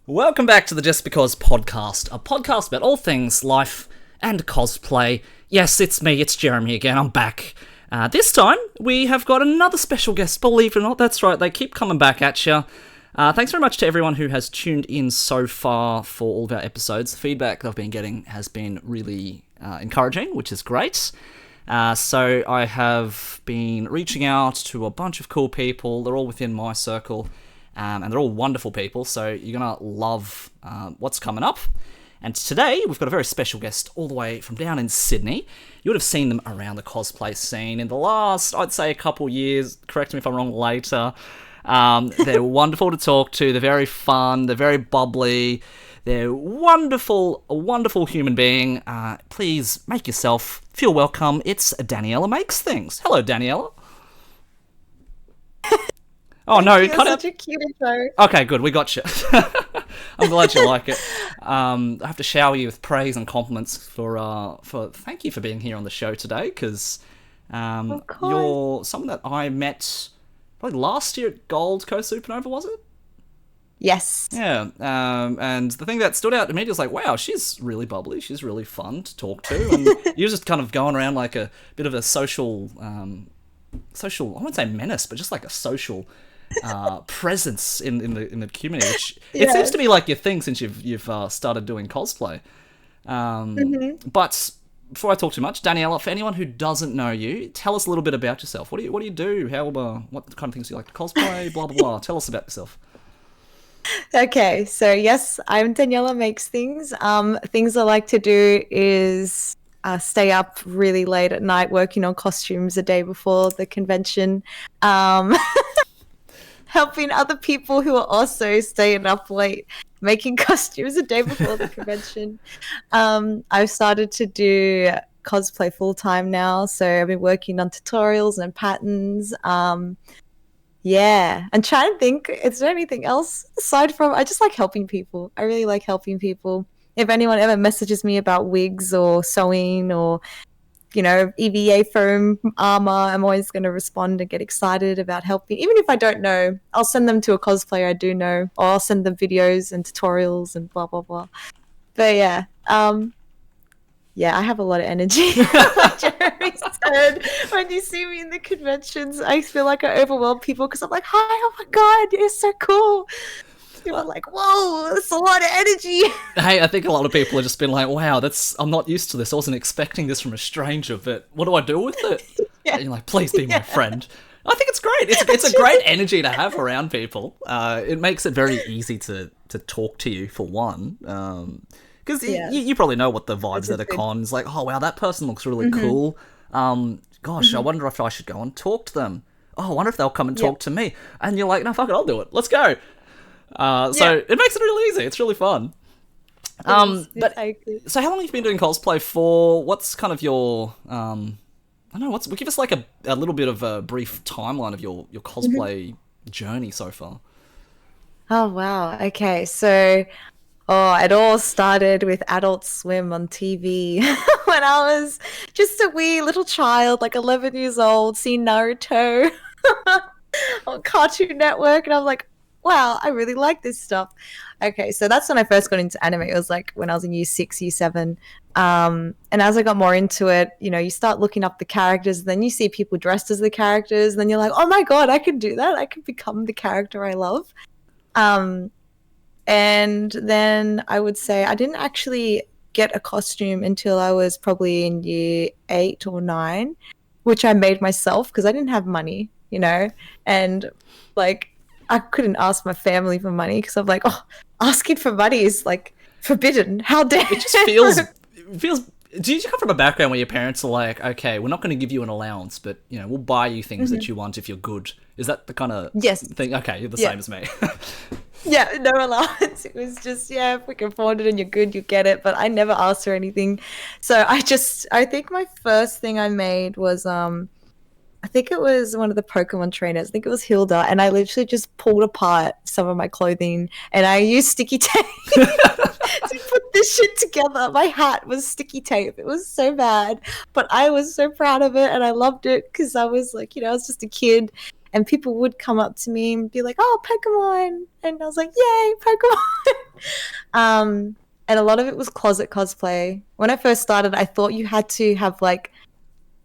Welcome back to the Just Because podcast, a podcast about all things life and cosplay. Yes, it's me, it's Jeremy again, I'm back. This time, we have got another special guest, believe it or not. That's right, they keep coming back at you. Thanks very much to everyone who has tuned in so far for all of our episodes. The feedback I've been getting has been really encouraging, which is great. So I have been reaching out to a bunch of cool people. They're all within my circle. And they're all wonderful people, so you're going to love what's coming up. And today, we've got a very special guest all the way from down in Sydney. You would have seen them around the cosplay scene in the last, I'd say, a couple years. Correct me if I'm wrong later. They're wonderful to talk to. They're very fun. They're very bubbly. They're wonderful, a wonderful human being. Please make yourself feel welcome. It's Daniella.makes.things. Hello, Daniella. Oh no, you kind of such a cute intro. Okay, good, we got you. I'm glad you like it. I have to shower you with praise and compliments for thank you for being here on the show today, because you're someone that I met probably last year at Gold Coast Supernova, was it? Yes. Yeah, and the thing that stood out to me was like, wow, she's really bubbly, she's really fun to talk to, and you're just kind of going around like a bit of a social, I wouldn't say menace, but just like a social presence in the community, which it seems to be like your thing since you've started doing cosplay. But before I talk too much, Daniella, for anyone who doesn't know you, tell us a little bit about yourself. What do you do? What kind of things do you like to cosplay? Blah blah blah. Tell us about yourself. Okay, so yes, I'm Daniella.makes.things. Things I like to do is stay up really late at night working on costumes the day before the convention. Helping other people who are also staying up late making costumes the day before the convention. I've started to do cosplay full-time now, so I've been working on tutorials and patterns. Yeah, and trying to think, is there anything else aside from, I just like helping people. I really like helping people. If anyone ever messages me about wigs or sewing or, you know, EVA foam armor, I'm always going to respond and get excited about helping. Even if I don't know, I'll send them to a cosplayer I do know, or I'll send them videos and tutorials and blah, blah, blah. But yeah, I have a lot of energy. Like Jeremy said, when you see me in the conventions, I feel like I overwhelm people because I'm like, hi, oh my God, you're so cool. People are like, whoa, that's a lot of energy. Hey, I think a lot of people have just been like, wow, I'm not used to this. I wasn't expecting this from a stranger, but what do I do with it? Yeah. And you're like, please be my friend. I think it's great. It's a great energy to have around people. It makes it very easy to talk to you, for one. Because you probably know what the vibes at a con is like. Oh, wow, that person looks really cool. Gosh, I wonder if I should go and talk to them. Oh, I wonder if they'll come and talk to me. And you're like, no, fuck it, I'll do it. Let's go. So it makes it really easy. It's really fun. So how long have you been doing cosplay for? What's kind of your I don't know, give us like a little bit of a brief timeline of your cosplay journey so far. Oh wow. Okay. So it all started with Adult Swim on TV when I was just a wee little child, like 11 years old, seeing Naruto on Cartoon Network, and I was like, wow, I really like this stuff. Okay, so that's when I first got into anime. It was like when I was in year 6, year 7. And as I got more into it, you know, you start looking up the characters, and then you see people dressed as the characters, and then you're like, oh my God, I can do that. I can become the character I love. And then I would say I didn't actually get a costume until I was probably in year 8 or 9, which I made myself because I didn't have money, you know, and like, I couldn't ask my family for money because I'm like, oh, asking for money is like forbidden. How dare it? Just feels. Do you come from a background where your parents are like, okay, we're not going to give you an allowance, but you know, we'll buy you things that you want if you're good? Is that the kind of thing? Okay, you're the same as me. Yeah, no allowance. It was just, if we can afford it and you're good, you get it. But I never asked for anything. So I think my first thing I made was I think it was one of the Pokemon trainers. I think it was Hilda, and I literally just pulled apart some of my clothing, and I used sticky tape to put this shit together. My hat was sticky tape. It was so bad, but I was so proud of it, and I loved it because I was like, you know, I was just a kid, and people would come up to me and be like, "Oh, Pokemon," and I was like, "Yay, Pokemon!" And a lot of it was closet cosplay. When I first started, I thought you had to have like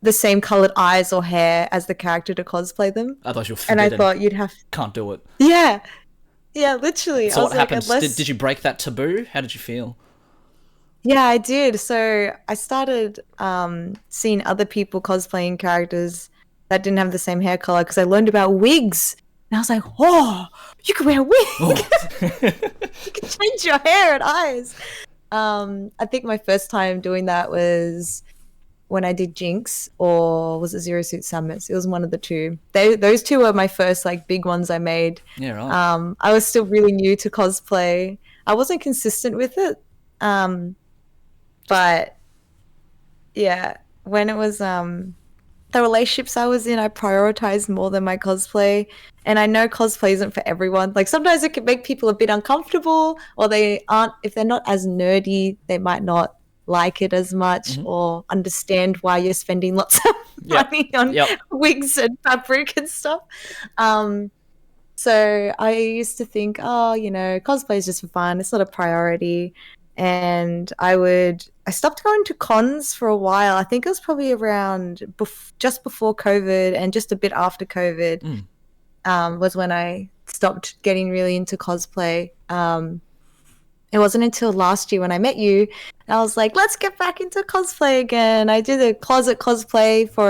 the same colored eyes or hair as the character to cosplay them, I thought you were and I forbidden. thought you'd have, Can't do it. yeah, yeah, literally. So I what was like, happened? unless, Did you break that taboo? How did you feel? yeah, I did. So I started seeing other people cosplaying characters that didn't have the same hair color because I learned about wigs. And I was like, oh, you can wear a wig. Oh. You can change your hair and eyes. I think my first time doing that was when I did Jinx, or was it Zero Suit Summits? It was one of the two. Those two were my first like big ones I made. Yeah, right. I was still really new to cosplay. I wasn't consistent with it. But yeah, when it was the relationships I was in, I prioritized more than my cosplay. And I know cosplay isn't for everyone. Like sometimes it can make people a bit uncomfortable, or they aren't, if they're not as nerdy, they might not like it as much or understand why you're spending lots of money on wigs and fabric and stuff. So I used to think, oh, you know, cosplay is just for fun. It's not a priority. And I stopped going to cons for a while. I think it was probably around just before COVID and just a bit after COVID was when I stopped getting really into cosplay. It wasn't until last year when I met you, and I was like, let's get back into cosplay again. I did a closet cosplay for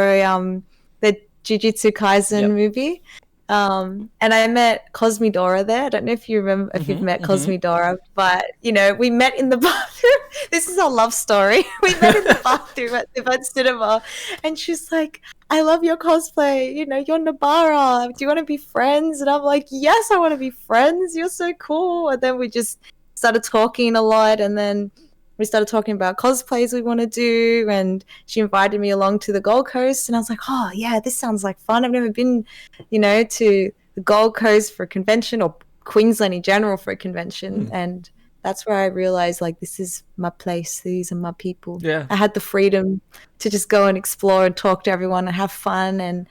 the Jujutsu Kaisen movie. And I met Cosmidora there. I don't know if you remember, if you've met Cosmidora, but you know, we met in the bathroom. This is our love story. We met in the bathroom at the event cinema, and she's like, I love your cosplay. You know, you're Nabara. Do you want to be friends? And I'm like, yes, I want to be friends. You're so cool. And then we just started talking a lot, and then we started talking about cosplays we want to do, and she invited me along to the Gold Coast, and I was like, oh yeah, this sounds like fun. I've never been, you know, to the Gold Coast for a convention, or Queensland in general for a convention. And that's where I realized, like, this is my place, these are my people. I had the freedom to just go and explore and talk to everyone and have fun, and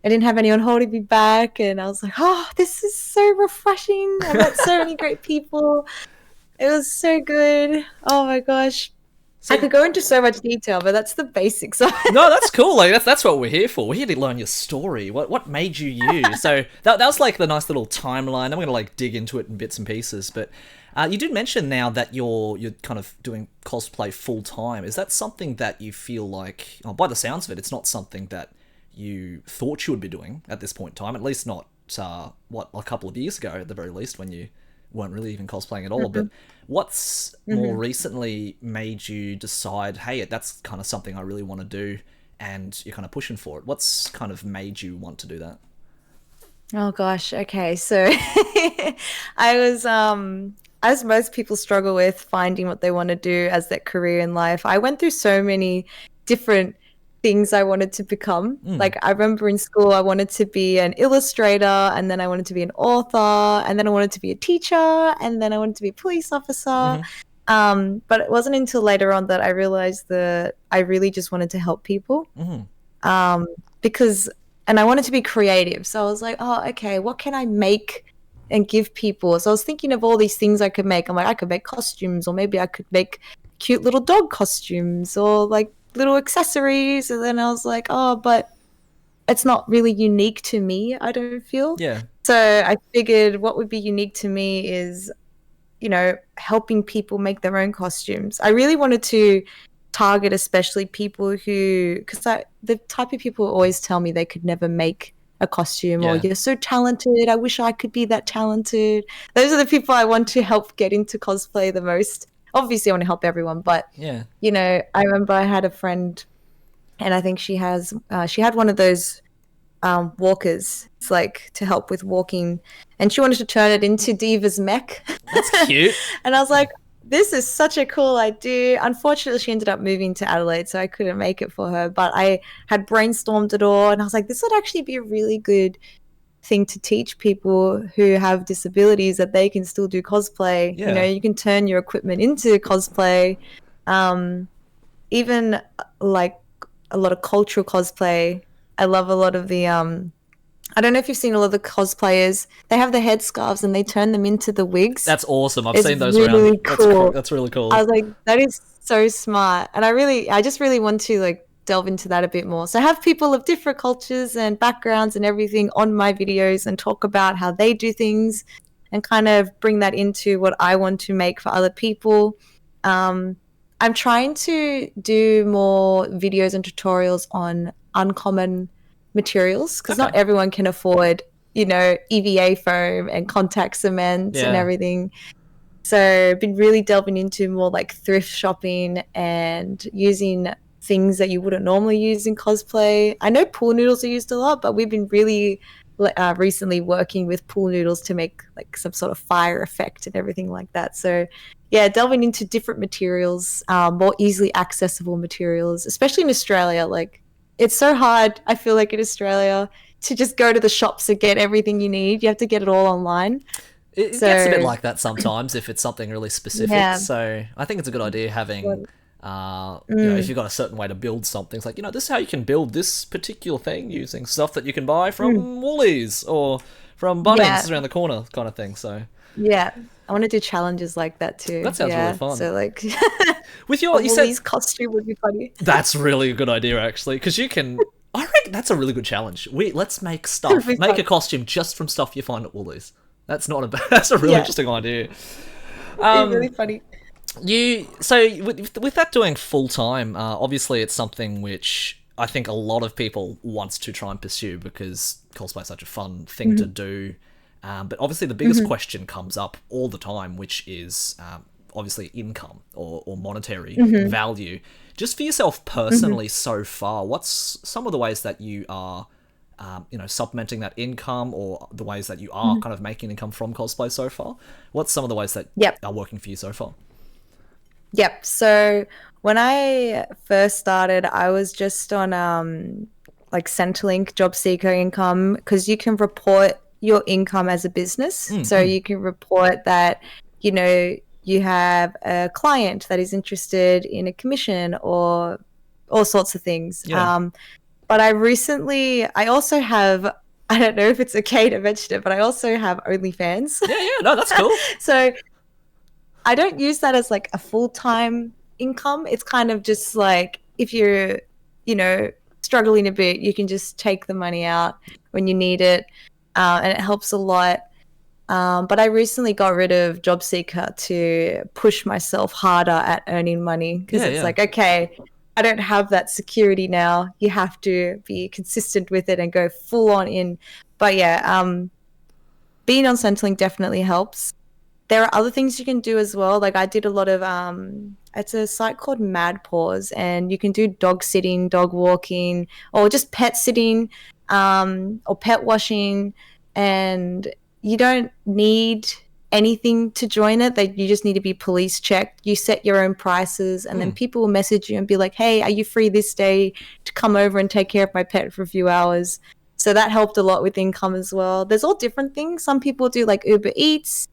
I didn't have anyone holding me back, and I was like, oh, this is so refreshing. I met so many great people. It was so good. Oh my gosh. So, I could go into so much detail, but that's the basics of it. No, that's cool. Like that's what we're here for. We're here to learn your story. What made you you? So that was like the nice little timeline. I'm gonna like dig into it in bits and pieces. But you did mention now that you're kind of doing cosplay full time. Is that something that you feel like, by the sounds of it, it's not something that you thought you would be doing at this point in time? At least not a couple of years ago, at the very least, when you weren't really even cosplaying at all. But what's more recently made you decide, hey, that's kind of something I really want to do, and you're kind of pushing for it? What's kind of made you want to do that? Oh gosh, okay. So I was as most people struggle with finding what they want to do as their career in life, I went through so many different things I wanted to become. Like I remember in school I wanted to be an illustrator, and then I wanted to be an author, and then I wanted to be a teacher, and then I wanted to be a police officer. But it wasn't until later on that I realized that I really just wanted to help people. Because and I wanted to be creative. So I was like, oh, okay, what can I make and give people? So I was thinking of all these things I could make. I'm like, I could make costumes, or maybe I could make cute little dog costumes, or like little accessories. And then I was like, oh, but it's not really unique to me, I don't feel. So I figured what would be unique to me is, you know, helping people make their own costumes. I really wanted to target especially people who, because the type of people always tell me they could never make a costume, or you're so talented, I wish I could be that talented. Those are the people I want to help get into cosplay the most. Obviously I want to help everyone, but you know, I remember I had a friend, and I think she had one of those walkers. It's like to help with walking, and she wanted to turn it into Diva's mech. That's cute. And I was like, this is such a cool idea. Unfortunately, she ended up moving to Adelaide, so I couldn't make it for her, but I had brainstormed it all, and I was like, this would actually be a really good thing to teach people who have disabilities, that they can still do cosplay. You know, you can turn your equipment into cosplay. Even like a lot of cultural cosplay. I love a lot of the I don't know if you've seen all of the cosplayers. They have the headscarves and they turn them into the wigs. That's awesome. I've It's seen those really around. cool. That's really I cool. was like, that is so smart. And I just really want to like delve into that a bit more. So I have people of different cultures and backgrounds and everything on my videos and talk about how they do things and kind of bring that into what I want to make for other people. I'm trying to do more videos and tutorials on uncommon materials because not Okay. everyone can afford, EVA foam and contact cement and Yeah. everything. So I've been really delving into more like thrift shopping and using things that you wouldn't normally use in cosplay. I know pool noodles are used a lot, but we've been really recently working with pool noodles to make like some sort of fire effect and everything like that. So yeah, delving into different materials, more easily accessible materials, especially in Australia. Like it's so hard, I feel like in Australia, to just go to the shops and get everything you need. You have to get it all online. It gets a bit So like that sometimes if it's something really specific. yeah. So I think it's a good idea having, if Mm, you've got a certain way to build something, it's like, this is how you can build this particular thing using stuff that you can buy mm. from Woolies or from Bunnings Yeah, around the corner kind of thing. So yeah. I want to do challenges like that too. that sounds really Yeah. fun. So like With a your, you said Woolies costume would be funny. that's really a good idea actually, because you can. I reckon that's a really good challenge. Let's make It would stuff, be make a fun. costume just from stuff you find at Woolies. That's not a bad. That's a really Yeah, interesting idea. it'd be really funny. With that doing full time, obviously it's something which I think a lot of people wants to try and pursue because cosplay is such a fun thing to Hmm. do. But obviously the biggest Hmm. question comes up all the time, which is obviously income or monetary Hmm. value. Just for yourself Hmm. personally, so far, what's some of the ways that you are, supplementing that income, or the ways that you are Hmm. kind of making income from cosplay so far? What's some of the ways that Yep. are working for you so far? Yep. So when I first started, I was just on like Centrelink job seeker income because you can report your income as a business. So Mm-hmm. you can report that, you have a client that is interested in a commission or all sorts of things. Yeah. But I also have, I don't know if it's okay to mention it, but I also have OnlyFans. Yeah, yeah, no, that's cool. So I don't use that as like a full-time income. It's kind of just like if you're, you know, struggling a bit, you can just take the money out when you need it, and it helps a lot. But I recently got rid of JobSeeker to push myself harder at earning money because Yeah, it's yeah. like, okay, I don't have that security now. You have to be consistent with it and go full on in. But yeah, being on Centrelink definitely helps. There are other things you can do as well. Like I did a lot of it's a site called Mad Paws and you can do dog sitting, dog walking, or just pet sitting, or pet washing, and you don't need anything to join it. You just need to be police checked. You set your own prices and then Mm. people will message you and be like, "Hey, are you free this day to come over and take care of my pet for a few hours?" So that helped a lot with income as well. There's all different things. Some people do like Uber Eats,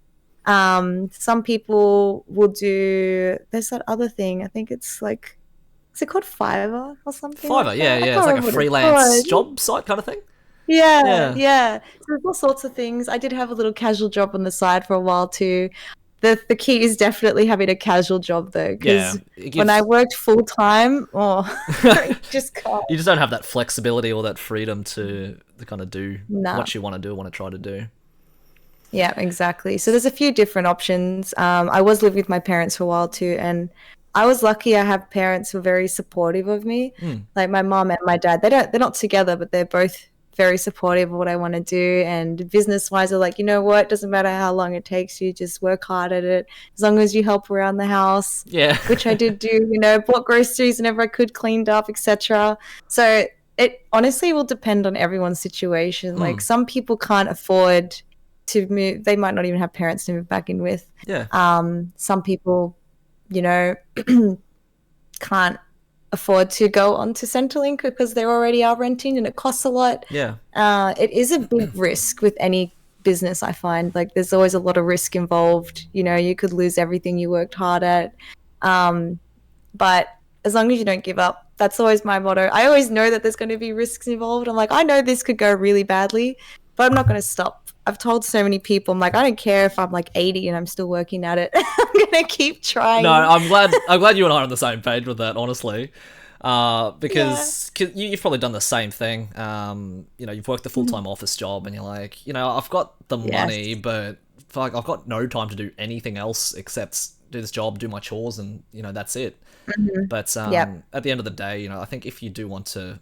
some people will do. There's that other thing. I think it's like, is it called Fiverr or something Fiverr, like yeah, that? I yeah. It's can't like a remember what it's freelance called. job site kind of thing. Yeah, Yeah, yeah. So there's all sorts of things. I did have a little casual job on the side for a while too. The key is definitely having a casual job though, yeah. because It when I gives. worked full time, oh, I just can't. You just don't have that flexibility or that freedom to kind of do Nah. what you want to do, want to try to do. Yeah, exactly. So there's a few different options. I was living with my parents for a while too, and I was lucky. I have parents who are very supportive of me. Mm. Like my mom and my dad, they're not together, but they're both very supportive of what I want to do. And business wise, they're like, you know what? Doesn't matter how long it takes you, just work hard at it. As long as you help around the house, Yeah. which I did do. Bought groceries whenever I could, cleaned up, etc. So it honestly will depend on everyone's situation. Like Mm. some people can't afford to move, they might not even have parents to move back in with. Yeah. Some people, you know, can't afford to go onto Centrelink because they already are renting and it costs a lot. Yeah. It is a big risk with any business, I find. Like there's always a lot of risk involved. You could lose everything you worked hard at. But as long as you don't give up, That's always my motto. I always know that there's going to be risks involved. I'm like, I know this could go really badly, but I'm not going to stop. I've told so many people, I'm like, I don't care if I'm like 80 and I'm still working at it. I'm going to keep trying. No, I'm glad you and I are on the same page with that, honestly. Because you've probably done the same thing. You've worked the full-time office job and you're like, I've got the money, but fuck, I've got no time to do anything else except do this job, do my chores, and, that's it. But at the end of the day, I think if you do want to,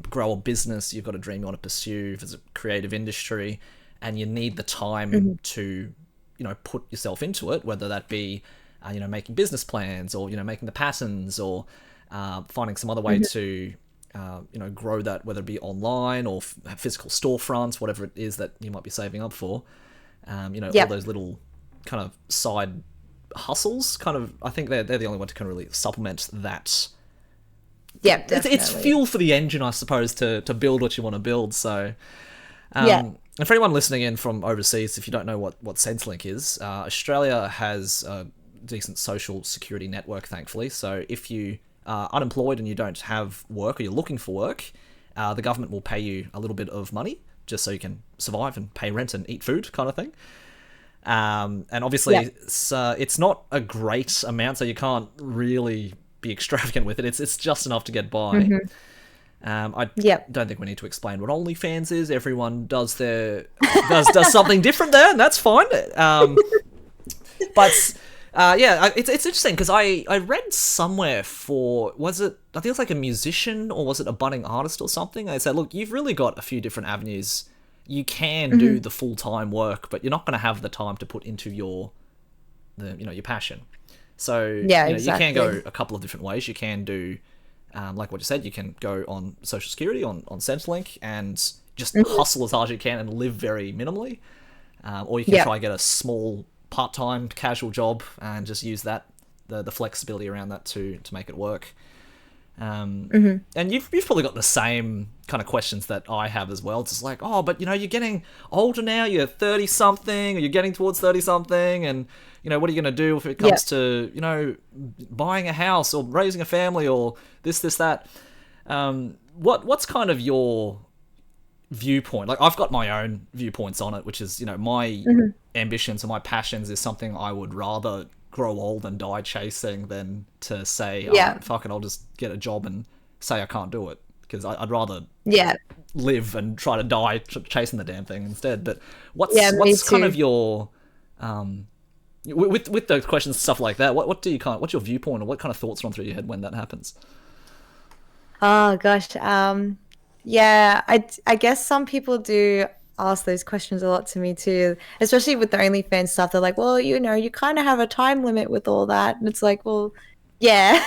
grow a business, you've got a dream you want to pursue, if it's a creative industry, and you need the time to, put yourself into it, whether that be, making business plans or, making the patterns or finding some other way to, grow that, whether it be online or physical storefronts, whatever it is that you might be saving up for. All those little kind of side hustles, I think they're the only one to kind of really supplement that. Yeah, definitely. It's fuel for the engine, I suppose, to build what you want to build. So, and for anyone listening in from overseas, if you don't know what Centrelink is, Australia has a decent social security network, thankfully. So if you are unemployed and you don't have work or you're looking for work, the government will pay you a little bit of money just so you can survive and pay rent and eat food, kind of thing. And obviously, it's not a great amount, so you can't really be extravagant with it. It's just enough to get by. I don't think we need to explain what OnlyFans is. Everyone does does something different there, and that's fine. But it's interesting because I read somewhere I think it was like a musician or was it a budding artist or something? They said, look, you've really got a few different avenues. You can do the full-time work, but you're not going to have the time to put into your passion. So exactly. You can go a couple of different ways. You can do, like what you said, you can go on Social Security, on Centrelink, and just hustle as hard as you can and live very minimally. Or you can try and get a small part-time casual job and just use that, the flexibility around that to make it work. And you've probably got the same kind of questions that I have as well. It's just like, oh, but you're getting older now, you're 30 something, or you're getting towards 30 something, and what are you going to do if it comes to buying a house or raising a family or this that. What's kind of your viewpoint? Like, I've got my own viewpoints on it, which is my ambitions and my passions is something I would rather grow old and die chasing than to say, fuck it, I'll just get a job and say I can't do it, because I'd rather live and try to die chasing the damn thing instead. But what's kind of your with those questions and stuff like that, what's your viewpoint, or what kind of thoughts run through your head when that happens? Oh gosh, I guess some people do ask those questions a lot to me too, especially with the OnlyFans stuff. They're like, well, you kind of have a time limit with all that, and it's like, well, yeah,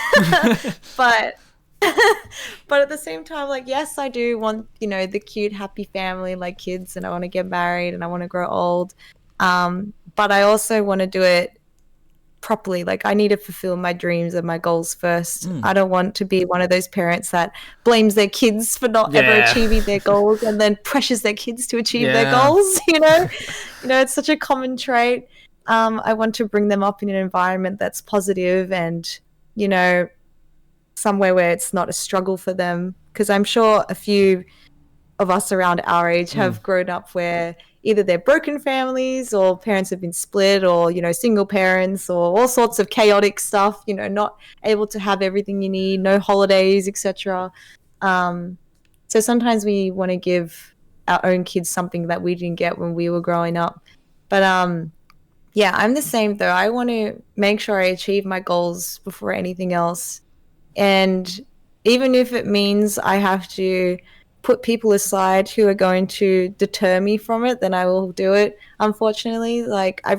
but at the same time, like, yes, I do want the cute, happy family, like kids, and I want to get married and I want to grow old, but I also want to do it properly. Like, I need to fulfill my dreams and my goals first. I don't want to be one of those parents that blames their kids for not ever achieving their goals and then pressures their kids to achieve their goals. It's such a common trait. I want to bring them up in an environment that's positive and somewhere where it's not a struggle for them, because I'm sure a few of us around our age have grown up where either they're broken families or parents have been split, or single parents, or all sorts of chaotic stuff, not able to have everything you need, no holidays, etc. So sometimes we want to give our own kids something that we didn't get when we were growing up. But I'm the same though. I want to make sure I achieve my goals before anything else, and even if it means I have to put people aside who are going to deter me from it, then I will do it. Unfortunately, like, I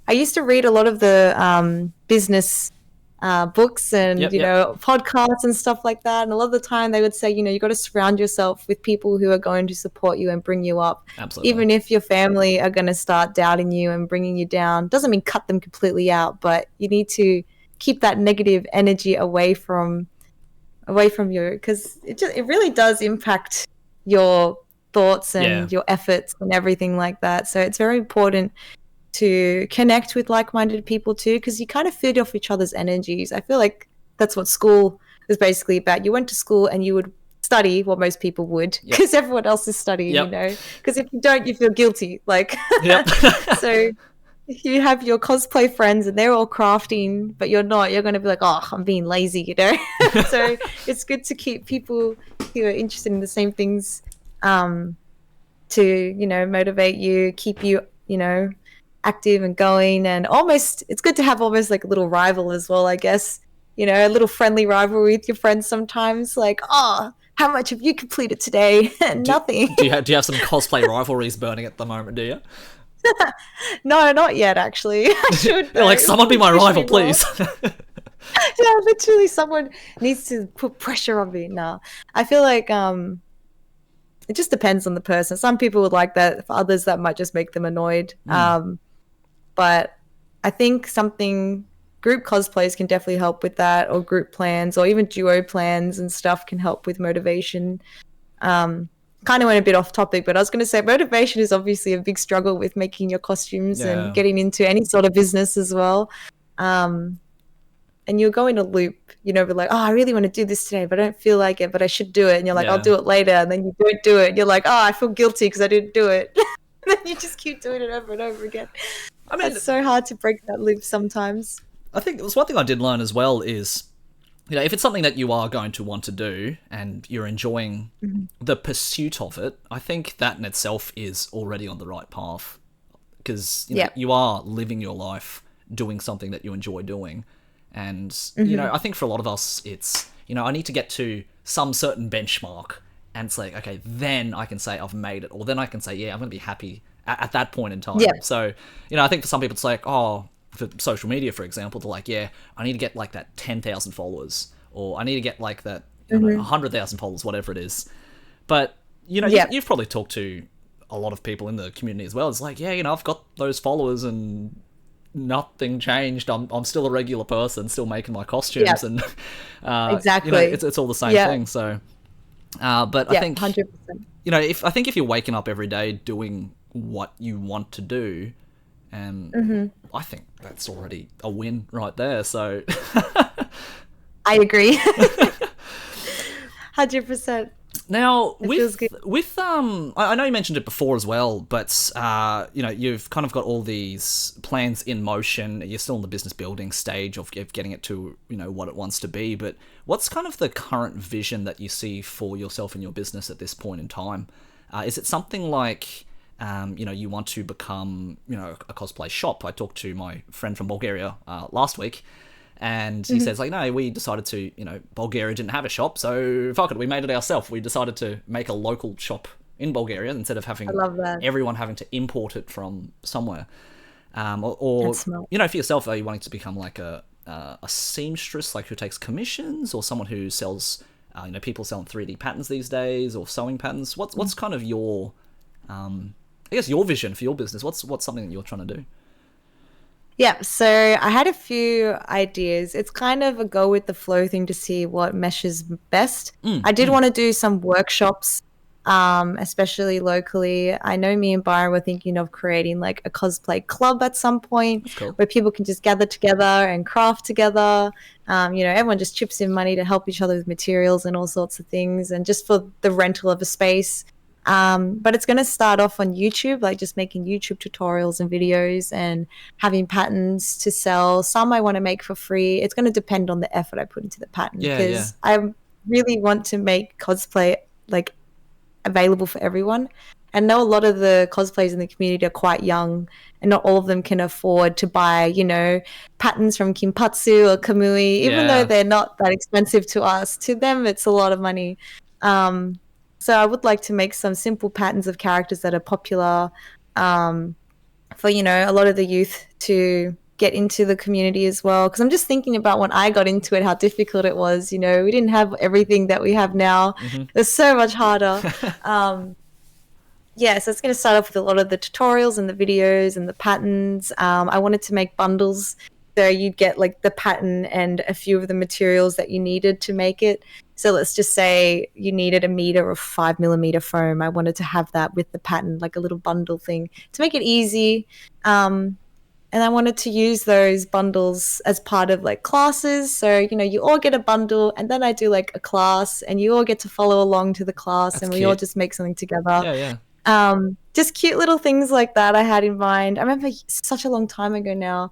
used to read a lot of the business books and podcasts and stuff like that, and a lot of the time they would say, you got to surround yourself with people who are going to support you and bring you up. Absolutely. Even if your family are going to start doubting you and bringing you down, doesn't mean cut them completely out, but you need to keep that negative energy away from you, because it really does impact your thoughts and your efforts and everything like that. So it's very important to connect with like-minded people too, because you kind of feed off each other's energies. I feel like that's what school is basically about. You went to school and you would study what most people would Yep. because everyone else is studying, Yep. you know, because if you don't, you feel guilty. Like, Yep. so you have your cosplay friends and they're all crafting, but you're not. You're going to be like, oh, I'm being lazy, you know? So it's good to keep people who are interested in the same things to, you know, motivate you, keep you, you know, active and going. And almost, it's good to have almost like a little rival as well, I guess. You know, a little friendly rivalry with your friends sometimes. Like, oh, how much have you completed today? Nothing. Do you have some cosplay rivalries burning at the moment, do you? No, not yet, actually. I should. You're like, though. someone be my Push rival, me more. please. Yeah, literally, someone needs to put pressure on me now. I feel like it just depends on the person. Some people would like that. For others, that might just make them annoyed. But I think something group cosplays can definitely help with that, or group plans, or even duo plans and stuff can help with motivation. Kind of went a bit off topic, but I was going to say motivation is obviously a big struggle with making your costumes and getting into any sort of business as well. And you'll go in a loop, you know, be like, oh, I really want to do this today, but I don't feel like it, but I should do it. And you're like, I'll do it later. And then you don't do it. And you're like, oh, I feel guilty because I didn't do it. And then you just keep doing it over and over again. I mean, it's so hard to break that loop sometimes. I think there's one thing I did learn as well is, you know, if it's something that you are going to want to do and you're enjoying the pursuit of it, I think that in itself is already on the right path. Because you know, you are living your life doing something that you enjoy doing. And, you know, I think for a lot of us, it's, you know, I need to get to some certain benchmark and it's like, okay, then I can say I've made it. Or then I can say, yeah, I'm going to be happy at that point in time. So, you know, I think for some people it's like, oh, for social media, for example, they're like, yeah, I need to get like that 10,000 followers. Or I need to get like that, I don't know, 100,000 followers, whatever it is. But, you know, you've probably talked to a lot of people in the community as well. It's like, yeah, you know, I've got those followers and nothing changed. I'm still a regular person, still making my costumes, and exactly, you know, it's all the same thing. So, but I think 100%. You know, if you're waking up every day doing what you want to do, I think that's already a win right there. So, I agree, 100%. Now, with I know you mentioned it before as well, but you know, you've kind of got all these plans in motion. You're still in the business building stage of getting it to, you know, what it wants to be. But what's kind of the current vision that you see for yourself and your business at this point in time? Is it something like, you know, you want to become, you know, a cosplay shop? I talked to my friend from Bulgaria last week. And he says, like, no, we decided to, you know, Bulgaria didn't have a shop, so fuck it, we made it ourselves. We decided to make a local shop in Bulgaria instead of having everyone having to import it from somewhere. Or you know, for yourself, are you wanting to become like a seamstress, like who takes commissions, or someone who sells, you know, people selling 3D patterns these days, or sewing patterns? What's kind of your, I guess, your vision for your business? What's something that you're trying to do? Yeah, so I had a few ideas. It's kind of a go with the flow thing to see what meshes best. I did want to do some workshops, especially locally. I know me and Byron were thinking of creating like a cosplay club at some point where people can just gather together and craft together. You know, everyone just chips in money to help each other with materials and all sorts of things, and just for the rental of a space. But it's going to start off on YouTube, like just making YouTube tutorials and videos and having patterns to sell. Some I want to make for free. It's going to depend on the effort I put into the pattern, because I really want to make cosplay like available for everyone. And I know a lot of the cosplayers in the community are quite young, and not all of them can afford to buy, you know, patterns from Kinpatsu or Kamui, even though they're not that expensive to us. To them, it's a lot of money. So I would like to make some simple patterns of characters that are popular for, you know, a lot of the youth to get into the community as well. Because I'm just thinking about when I got into it, how difficult it was. You know, we didn't have everything that we have now. It's so much harder. Yeah, so it's going to start off with a lot of the tutorials and the videos and the patterns. I wanted to make bundles. So you'd get like the pattern and a few of the materials that you needed to make it. So let's just say you needed 1 meter of 5mm foam. I wanted to have that with the pattern, like a little bundle thing to make it easy. And I wanted to use those bundles as part of like classes. So, you all get a bundle and then I do like a class and you all get to follow along to the class That's and we all cute. just make something together. Yeah, yeah. Just cute little things like that I had in mind. I remember such a long time ago now.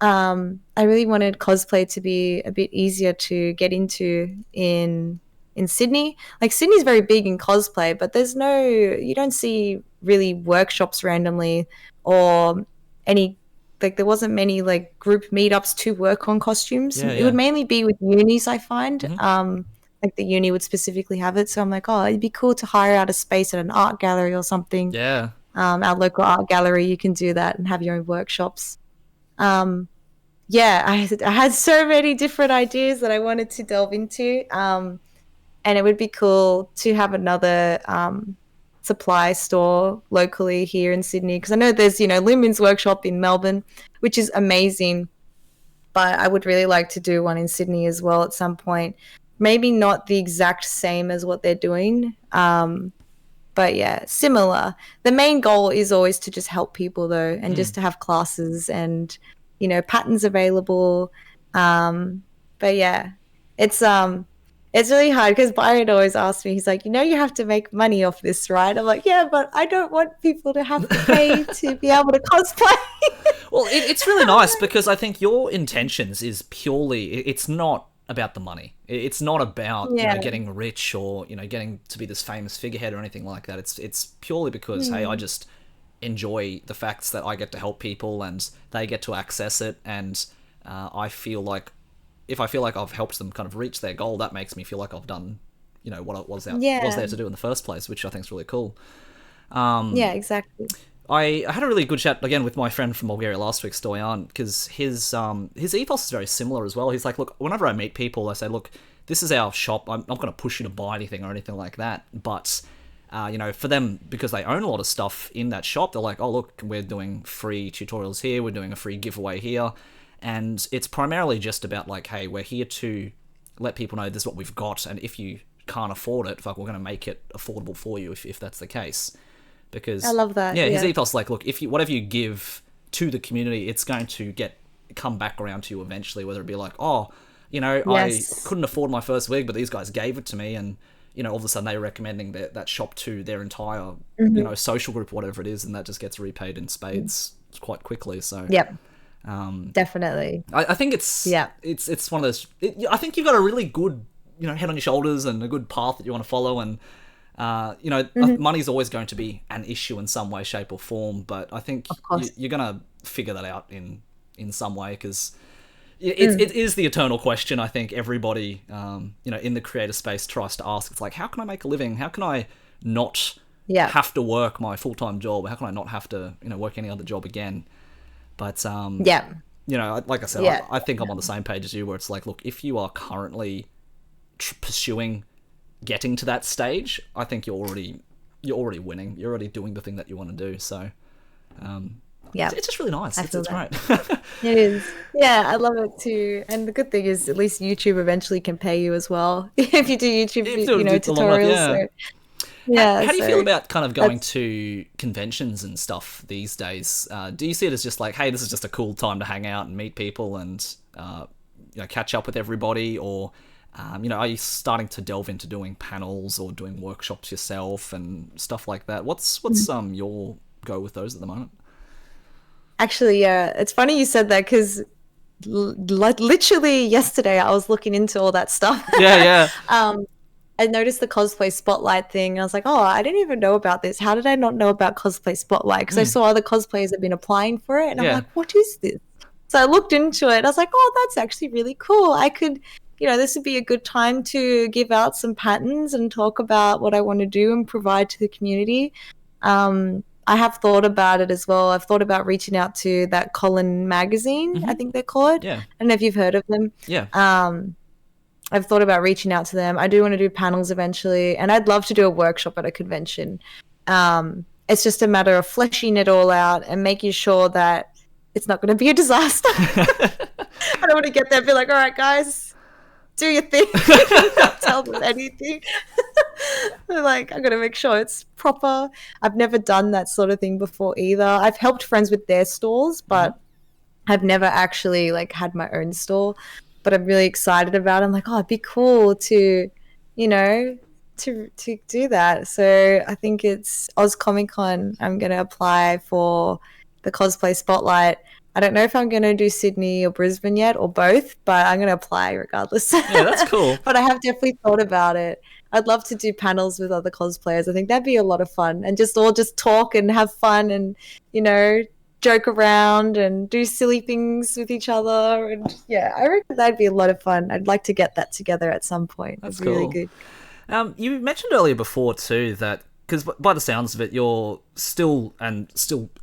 I really wanted cosplay to be a bit easier to get into in Sydney. Like Sydney's very big in cosplay, but you don't see really workshops randomly or any like there wasn't many like group meetups to work on costumes. Yeah, It would yeah. mainly be with unis, I find. Hmm. Like the uni would specifically have it. So I'm like, oh, it'd be cool to hire out a space at an art gallery or something. Yeah. Our local art gallery, you can do that and have your own workshops. Um, yeah, I had so many different ideas that I wanted to delve into. And it would be cool to have another supply store locally here in Sydney because I know there's, Lumen's Workshop in Melbourne, which is amazing. But I would really like to do one in Sydney as well at some point. Maybe not the exact same as what they're doing, but yeah, similar. The main goal is always to just help people though, and just to have classes and patterns available. But yeah, it's really hard because Byron always asks me, he's like, you have to make money off this, right? I'm like, yeah, but I don't want people to have to pay to be able to cosplay. Well, it's really nice because I think your intentions is purely, it's not about the money. It's not about Yeah. getting rich or getting to be this famous figurehead or anything like that. It's purely because hey, I just enjoy the facts that I get to help people and they get to access it, and I feel like if I feel like I've helped them kind of reach their goal, that makes me feel like I've done what I was there to do in the first place, which I think is really cool. Yeah, exactly. I had a really good chat again with my friend from Bulgaria last week, Stoyan, because his ethos is very similar as well. He's like, look, whenever I meet people, I say, look, this is our shop. I'm not going to push you to buy anything or anything like that. But for them, because they own a lot of stuff in that shop, they're like, oh look, we're doing free tutorials here, we're doing a free giveaway here, and it's primarily just about like, hey, we're here to let people know this is what we've got, and if you can't afford it, fuck, we're going to make it affordable for you if that's the case. Because I love that. Yeah, his ethos, like, look, if you whatever you give to the community, it's going to come back around to you eventually. Whether it be like, oh, Yes. I couldn't afford my first wig, but these guys gave it to me, and all of a sudden they're recommending that shop to their entire social group, whatever it is, and that just gets repaid in spades quite quickly. So Yep. Definitely. I think it's one of those. I think you've got a really good head on your shoulders and a good path that you want to follow, and money's always going to be an issue in some way, shape, or form. But I think you're gonna figure that out in some way, because it is the eternal question. I think everybody in the creator space tries to ask. It's like, how can I make a living? How can I not have to work my full-time job? How can I not have to work any other job again? But like I said, I think I'm on the same page as you, where it's like, look, if you are currently pursuing getting to that stage, I think you're already winning. You're already doing the thing that you want to do. So it's just really nice. It's great. It is. Yeah, I love it too. And the good thing is, at least YouTube eventually can pay you as well if you do YouTube, tutorials. How do you feel about kind of going to conventions and stuff these days? Do you see it as just like, hey, this is just a cool time to hang out and meet people and catch up with everybody, or are you starting to delve into doing panels or doing workshops yourself and stuff like that? What's your go with those at the moment? Actually, yeah, it's funny you said that because literally yesterday I was looking into all that stuff. Yeah. I noticed the cosplay spotlight thing. And I was like, oh, I didn't even know about this. How did I not know about cosplay spotlight? Because I saw other cosplayers have been applying for it, and I'm like, what is this? So I looked into it. I was like, oh, that's actually really cool. I could, this would be a good time to give out some patterns and talk about what I want to do and provide to the community. I have thought about it as well. I've thought about reaching out to that Colin magazine, I think they're called. Yeah. I don't know if you've heard of them. Yeah. I've thought about reaching out to them. I do want to do panels eventually, and I'd love to do a workshop at a convention. It's just a matter of fleshing it all out and making sure that it's not going to be a disaster. I don't want to get there and be like, all right, guys, do your thing. Don't tell them anything. Like, I'm going to make sure it's proper. I've never done that sort of thing before either. I've helped friends with their stores, but I've never actually like had my own store, but I'm really excited about it. I'm like, oh, it'd be cool to, you know, to do that. So I think it's Oz Comic Con. I'm gonna apply for the cosplay spotlight. I don't know if I'm gonna do Sydney or Brisbane yet, or both, but I'm gonna apply regardless. Yeah, that's cool. But I have definitely thought about it. I'd love to do panels with other cosplayers. I think that'd be a lot of fun, and just all just talk and have fun, and you know, joke around and do silly things with each other. And yeah, I reckon that'd be a lot of fun. I'd like to get that together at some point. That's It'd be really cool. good. You mentioned earlier before too that because by the sounds of it, you're still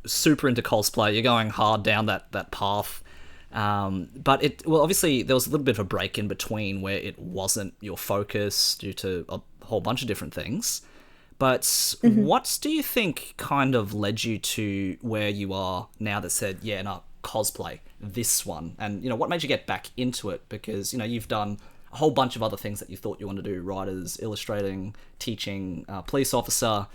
super into cosplay. You're going hard down that path. But obviously there was a little bit of a break in between where it wasn't your focus due to a whole bunch of different things. But what do you think kind of led you to where you are now that said, yeah, no, cosplay, this one? And, what made you get back into it? Because, you've done a whole bunch of other things that you thought you wanted to do, writers, illustrating, teaching, police officer.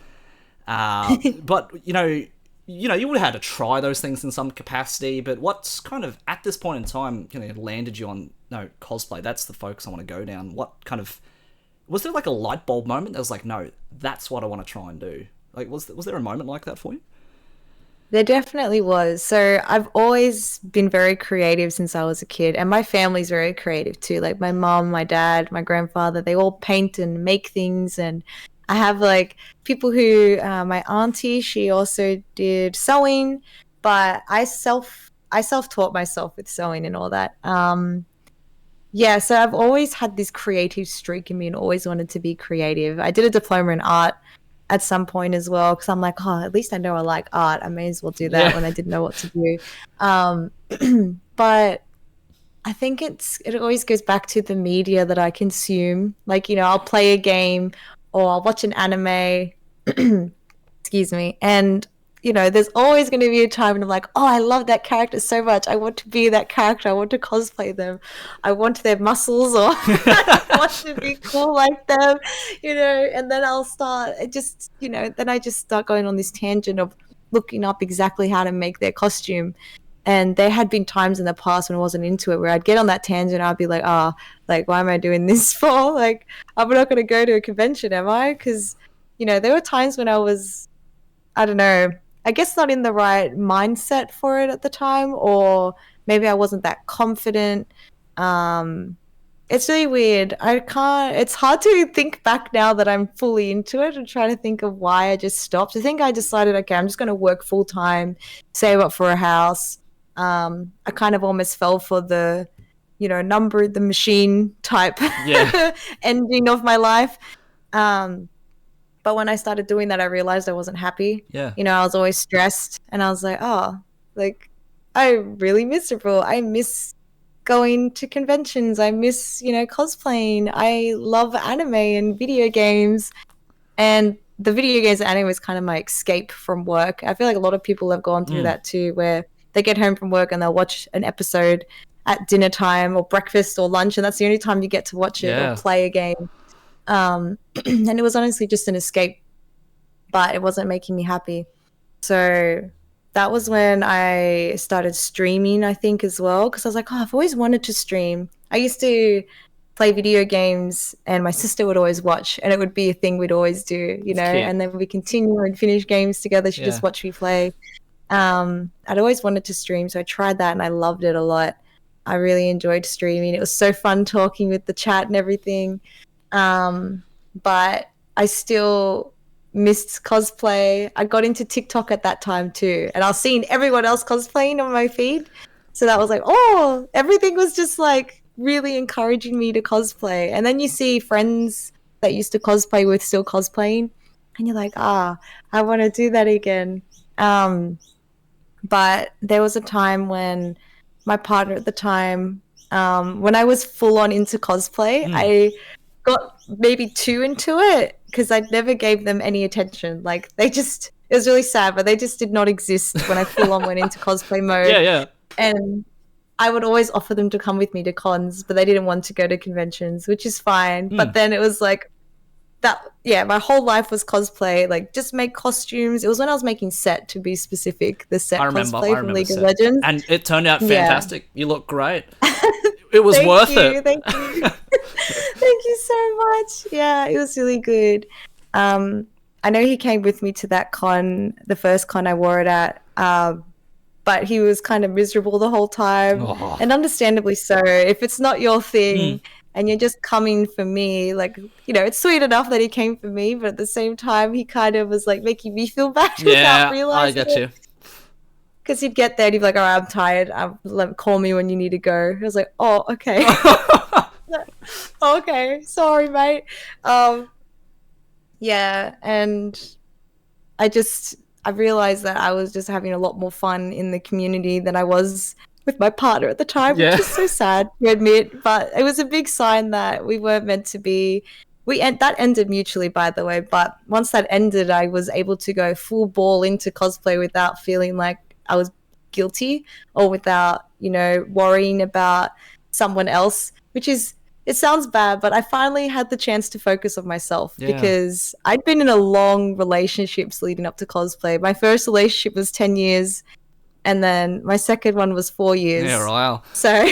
But, you would have had to try those things in some capacity, but what's kind of, at this point in time, landed you on, no, cosplay, that's the focus I want to go down? What kind of... Was there like a light bulb moment that was like, no, that's what I want to try and do? Like, was there a moment like that for you? There definitely was. So I've always been very creative since I was a kid, and my family's very creative too. Like my mom, my dad, my grandfather, they all paint and make things. And I have like people who, my auntie, she also did sewing, but I self-taught myself with sewing and all that. Yeah, so I've always had this creative streak in me and always wanted to be creative. I did a diploma in art at some point as well because I'm like, oh, at least I know I like art. I may as well do that when I didn't know what to do. But I think it always goes back to the media that I consume. Like, I'll play a game or I'll watch an anime, excuse me, and there's always going to be a time when I'm like, oh, I love that character so much. I want to be that character. I want to cosplay them. I want their muscles, or I want to be cool like them, and then I'll start then I just start going on this tangent of looking up exactly how to make their costume. And there had been times in the past when I wasn't into it where I'd get on that tangent. I'd be like, like, why am I doing this for? Like, I'm not going to go to a convention, am I? Because, there were times when I was, I don't know, I guess not in the right mindset for it at the time, or maybe I wasn't that confident. It's really weird. It's hard to think back now that I'm fully into it and try to think of why I just stopped. I think I decided, okay, I'm just going to work full time, save up for a house. I kind of almost fell for the, number the machine type ending of my life. But when I started doing that, I realized I wasn't happy. Yeah. I was always stressed, and I was like, oh, like, I'm really miserable. I miss going to conventions. I miss, cosplaying. I love anime and video games. And the video games and anime is kind of my escape from work. I feel like a lot of people have gone through that too, where they get home from work and they'll watch an episode at dinner time or breakfast or lunch, and that's the only time you get to watch it or play a game. And it was honestly just an escape, but it wasn't making me happy. So that was when I started streaming, I think, as well, because I was like, oh, I've always wanted to stream. I used to play video games and my sister would always watch, and it would be a thing we'd always do, and then we continue and finish games together. She'd just watch me play. I'd always wanted to stream, so I tried that and I loved it a lot. I really enjoyed streaming. It was so fun talking with the chat and everything. But I still missed cosplay. I got into TikTok at that time too, and I was seeing everyone else cosplaying on my feed. So that was like, oh, everything was just like really encouraging me to cosplay. And then you see friends that used to cosplay with still cosplaying, and you're like, I want to do that again. But there was a time when my partner at the time, when I was full on into cosplay, I got maybe too into it because I never gave them any attention. Like it was really sad, but they just did not exist when I full on went into cosplay mode. Yeah. And I would always offer them to come with me to cons, but they didn't want to go to conventions, which is fine. But then it was like my whole life was cosplay. Like, just make costumes. It was when I was making set, to be specific, the set I cosplay from remember League of set. Legends. And it turned out Yeah. fantastic. You look great. It was worth it. Thank you. Thank you so much. Yeah, it was really good. I know he came with me to that con, the first con I wore it at, but he was kind of miserable the whole time, and understandably so. If it's not your thing and you're just coming for me, like, you know, it's sweet enough that he came for me, but at the same time, he kind of was like making me feel bad without realizing I get you. Because he'd get there and he'd be like, all right, I'm tired. Call me when you need to go. I was like, oh, okay. Okay, sorry, mate. Yeah, and I realized that I was just having a lot more fun in the community than I was with my partner at the time, which is so sad to admit. But it was a big sign that we weren't meant to be. That ended mutually, by the way. But once that ended, I was able to go full ball into cosplay without feeling like I was guilty or without, you know, worrying about someone else, it sounds bad, but I finally had the chance to focus on myself because I'd been in a long relationships leading up to cosplay. My first relationship was 10 years and then my second one was 4 years. Yeah, wow. So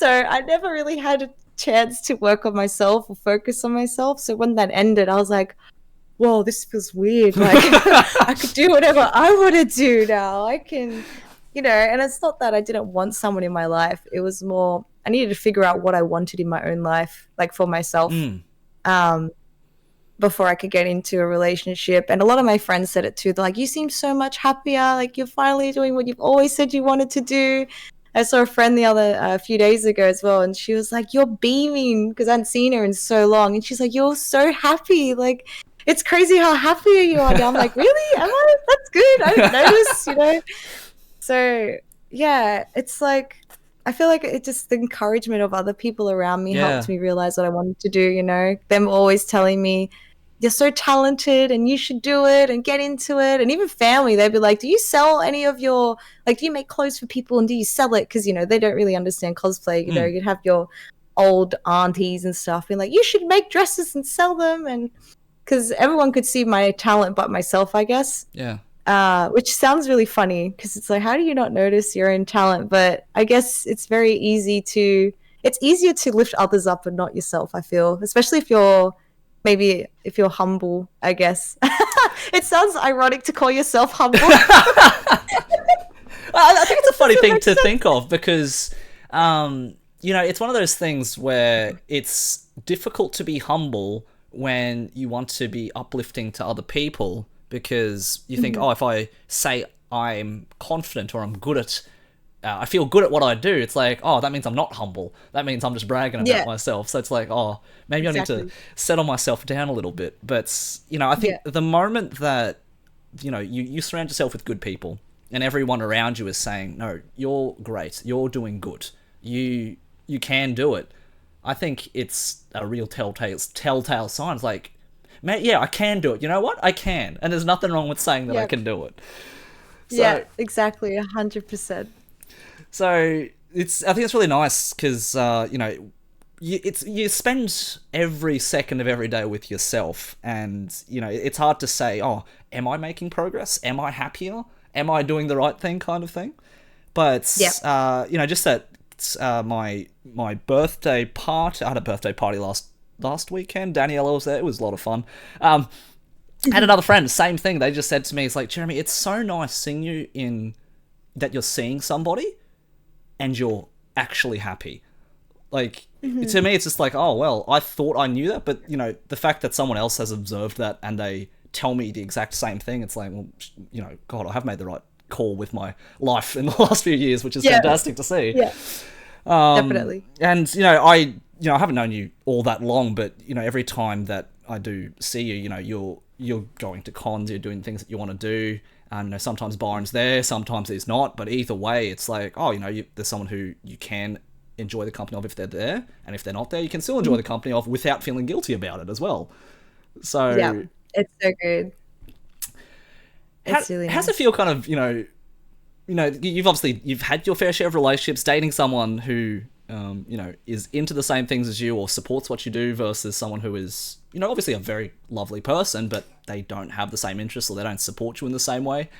I never really had a chance to work on myself or focus on myself. So when that ended, I was like, whoa, this feels weird. Like, I could do whatever I want to do now. I can, you know, and it's not that I didn't want someone in my life. It was more, I needed to figure out what I wanted in my own life, like for myself, before I could get into a relationship. And a lot of my friends said it too. They're like, you seem so much happier. Like, you're finally doing what you've always said you wanted to do. I saw a friend a few days ago as well, and she was like, you're beaming, because I hadn't seen her in so long. And she's like, you're so happy. Like, it's crazy how happy you are now. I'm like, really? Am I? That's good. I didn't notice, you know? So, yeah, it's like, I feel like it just, the encouragement of other people around me helped me realize what I wanted to do, you know? Them always telling me, you're so talented and you should do it and get into it. And even family, they'd be like, do you sell any of your, like, do you make clothes for people and do you sell it? Because, you know, they don't really understand cosplay. You know, you'd have your old aunties and stuff being like, you should make dresses and sell them. And because everyone could see my talent but myself, I guess. Yeah. Which sounds really funny because it's like, how do you not notice your own talent? But I guess it's easier to lift others up and not yourself, I feel, especially if you're humble, I guess. It sounds ironic to call yourself humble. I think it's a funny thing to think of because, you know, it's one of those things where it's difficult to be humble when you want to be uplifting to other people because you think, oh, if I say I'm confident or I'm good at, I feel good at what I do, it's like, oh, that means I'm not humble. That means I'm just bragging about myself. So it's like, oh, maybe I need to settle myself down a little bit. But, you know, I think the moment that, you know, you surround yourself with good people and everyone around you is saying, no, you're great, you're doing good, you can do it. I think it's a real telltale sign. It's like, man, yeah, I can do it. You know what? I can. And there's nothing wrong with saying that I can do it. So, yeah, exactly. 100%. So I think it's really nice because, you know, you spend every second of every day with yourself and, you know, it's hard to say, oh, am I making progress? Am I happier? Am I doing the right thing kind of thing? But, you know, just that my birthday party, I had a birthday party last weekend. Daniella was there. It was a lot of fun. And another friend, same thing. They just said to me, it's like, Jeremy, it's so nice seeing you in that you're seeing somebody and you're actually happy. Like, to me, it's just like, oh, well, I thought I knew that, but, you know, the fact that someone else has observed that and they tell me the exact same thing, it's like, well, you know, God, I have made the right call with my life in the last few years, which is fantastic to see. Yeah, definitely. And, you know, I haven't known you all that long, but, you know, every time that I do see you, you know, you're going to cons, you're doing things that you want to do. You know, sometimes Byron's there, sometimes he's not, but either way, it's like, oh, you know, there's someone who you can enjoy the company of if they're there, and if they're not there, you can still enjoy the company of without feeling guilty about it as well. So yeah, it's so good. How's it feel, kind of, you know, you've had your fair share of relationships, dating someone who, you know, is into the same things as you or supports what you do versus someone who is obviously a very lovely person, but they don't have the same interests or they don't support you in the same way.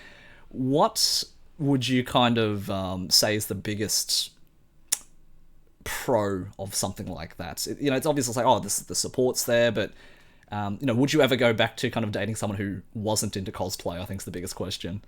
What would you kind of say is the biggest pro of something like that? It's obviously like, oh, the support's there, but would you ever go back to kind of dating someone who wasn't into cosplay? I think is the biggest question.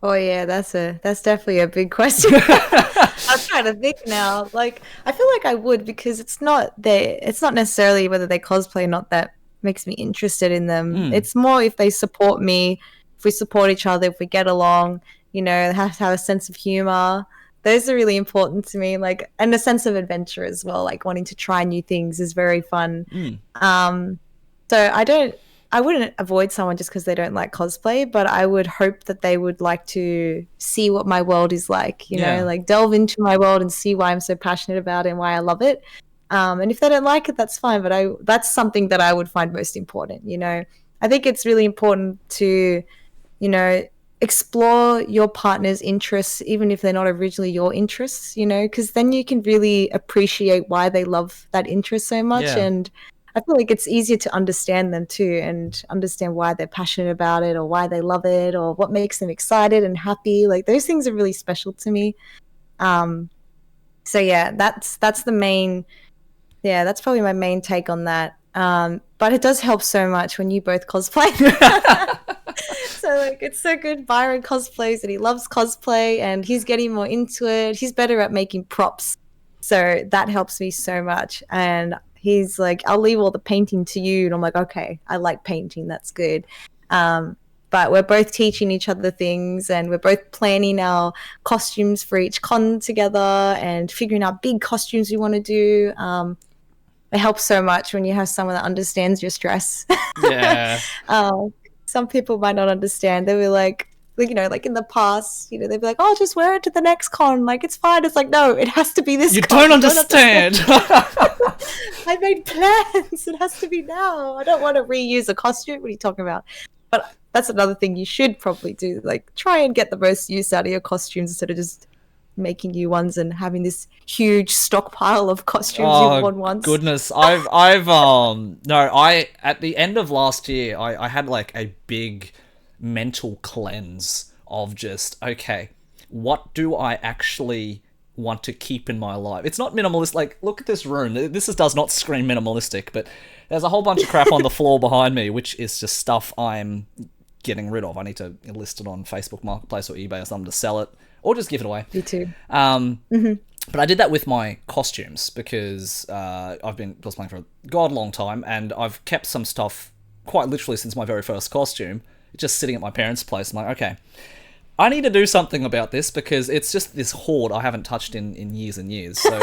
Oh yeah, that's definitely a big question. I'm trying to think now. Like, I feel like I would, because it's not necessarily whether they cosplay or not that makes me interested in them. It's more if they support me, if we support each other, if we get along, have to have a sense of humor. Those are really important to me. Like, and a sense of adventure as well. Like, wanting to try new things is very fun. So I wouldn't avoid someone just because they don't like cosplay, but I would hope that they would like to see what my world is like, like delve into my world and see why I'm so passionate about it and why I love it. And if they don't like it, that's fine. But that's something that I would find most important. I think it's really important to, explore your partner's interests, even if they're not originally your interests, because then you can really appreciate why they love that interest so much. Yeah. And I feel like it's easier to understand them too, and understand why they're passionate about it, or why they love it, or what makes them excited and happy. Like, those things are really special to me. So yeah, that's the main. Yeah, that's probably my main take on that. But it does help so much when you both cosplay. So like, it's so good. Byron cosplays and he loves cosplay and he's getting more into it. He's better at making props. So that helps me so much. And he's like, I'll leave all the painting to you. And I'm like, okay, I like painting. That's good. But we're both teaching each other things, and we're both planning our costumes for each con together and figuring out big costumes we want to do. It helps so much when you have someone that understands your stress. Yeah. Some people might not understand. They were like in the past, they'd be like, oh, just wear it to the next con. Like, it's fine. It's like, no, it has to be this You con. don't understand. I made plans. It has to be now. I don't want to reuse a costume. What are you talking about? But that's another thing you should probably do. Like, try and get the most use out of your costumes instead of just making new ones and having this huge stockpile of costumes you've worn once. Goodness. I at the end of last year, I had like a big mental cleanse of just, okay, what do I actually want to keep in my life? It's not minimalist. Like, look at this room. This does not scream minimalistic, but there's a whole bunch of crap on the floor behind me, which is just stuff I'm getting rid of. I need to list it on Facebook Marketplace or eBay or something to sell it, or just give it away. Me too. But I did that with my costumes because I've been cosplaying for a god long time, and I've kept some stuff quite literally since my very first costume, just sitting at my parents' place. I'm like, okay, I need to do something about this because it's just this hoard I haven't touched in years and years. So,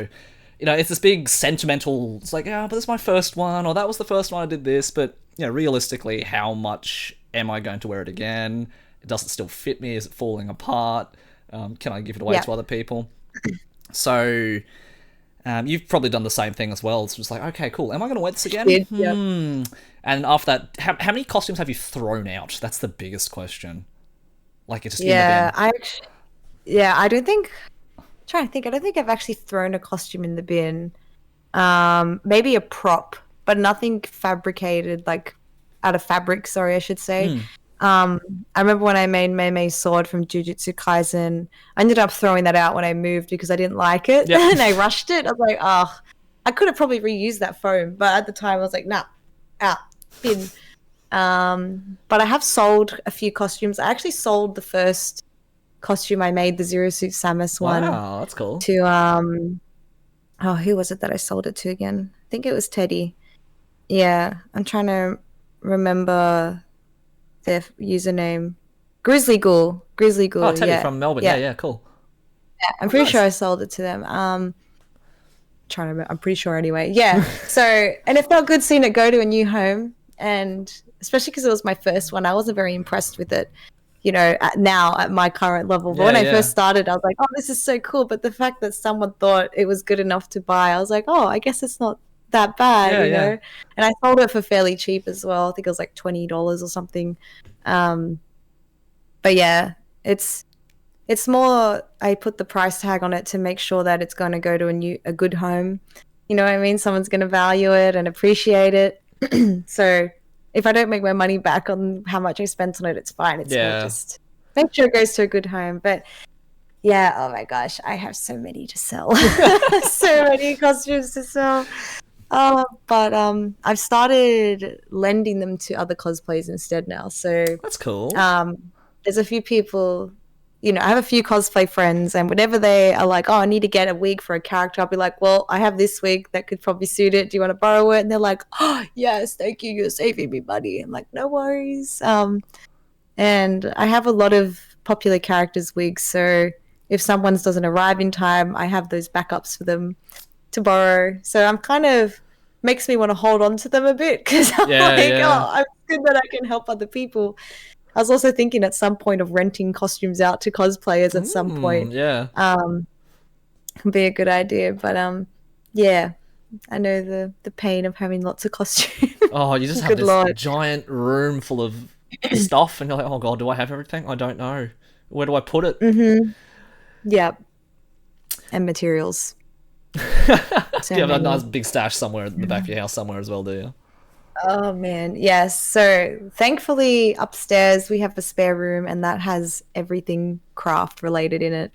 it's this big sentimental, it's like, but this is my first one, or that was the first one I did this. But, realistically, how much am I going to wear it again? Does it still fit me? Is it falling apart? Can I give it away to other people? So, you've probably done the same thing as well. It's just like, okay, cool. Am I going to wear this again? Yep. And after that, how many costumes have you thrown out? That's the biggest question. Like, it's just I don't think. I'm trying to think. I don't think I've actually thrown a costume in the bin. Maybe a prop, but nothing fabricated, like out of fabric. Sorry, I should say. I remember when I made Mei's sword from Jujutsu Kaisen, I ended up throwing that out when I moved because I didn't like it. Yep. And I rushed it. I was like, I could have probably reused that foam, but at the time I was like, nah, bin. But I have sold a few costumes. I actually sold the first costume I made, the Zero Suit Samus one. Wow, that's cool. To who was it that I sold it to again? I think it was Teddy. Yeah, I'm trying to remember their username. Grizzly Ghoul. Oh, Teddy from Melbourne. Yeah, cool. Yeah, I'm pretty sure I sold it to them. I'm pretty sure anyway. Yeah. So, and it felt good seeing it go to a new home, and especially because it was my first one, I wasn't very impressed with it, now at my current level. But when I first started, I was like, oh, this is so cool. But the fact that someone thought it was good enough to buy, I was like, oh, I guess it's not that bad, know. And I sold it for fairly cheap as well. I think it was like $20 or something. But yeah, it's more, I put the price tag on it to make sure that it's going to go to a good home. You know what I mean? Someone's going to value it and appreciate it. So if I don't make my money back on how much I spent on it, it's fine. It's more Yeah. just make sure it goes to a good home. But yeah, oh my gosh, I have so many to sell. So many costumes to sell. But I've started lending them to other cosplayers instead now. So That's cool. there's a few people, I have a few cosplay friends, and whenever they are like, "Oh, I need to get a wig for a character," I'll be like, "Well, I have this wig that could probably suit it. Do you want to borrow it?" And they're like, "Oh, yes, thank you. You're saving me money." I'm like, "No worries." And I have a lot of popular characters' wigs, so if someone's doesn't arrive in time, I have those backups for them to borrow. So I'm kind of makes me want to hold on to them a bit because I'm Yeah, like, yeah. oh, it's good that I can help other people. I was also thinking at some point of renting costumes out to cosplayers at some point. Yeah. Can be a good idea. But yeah, I know the pain of having lots of costumes. Oh, you just have Good this lord. giant room full of stuff, and you're like, oh god, do I have everything? I don't know. Where do I put it? Mm-hmm. Yeah. And materials. Do So you have a many. nice big stash somewhere in the back of your house somewhere as well, do you? Oh man, yes. So thankfully upstairs we have a spare room and that has everything craft related in it.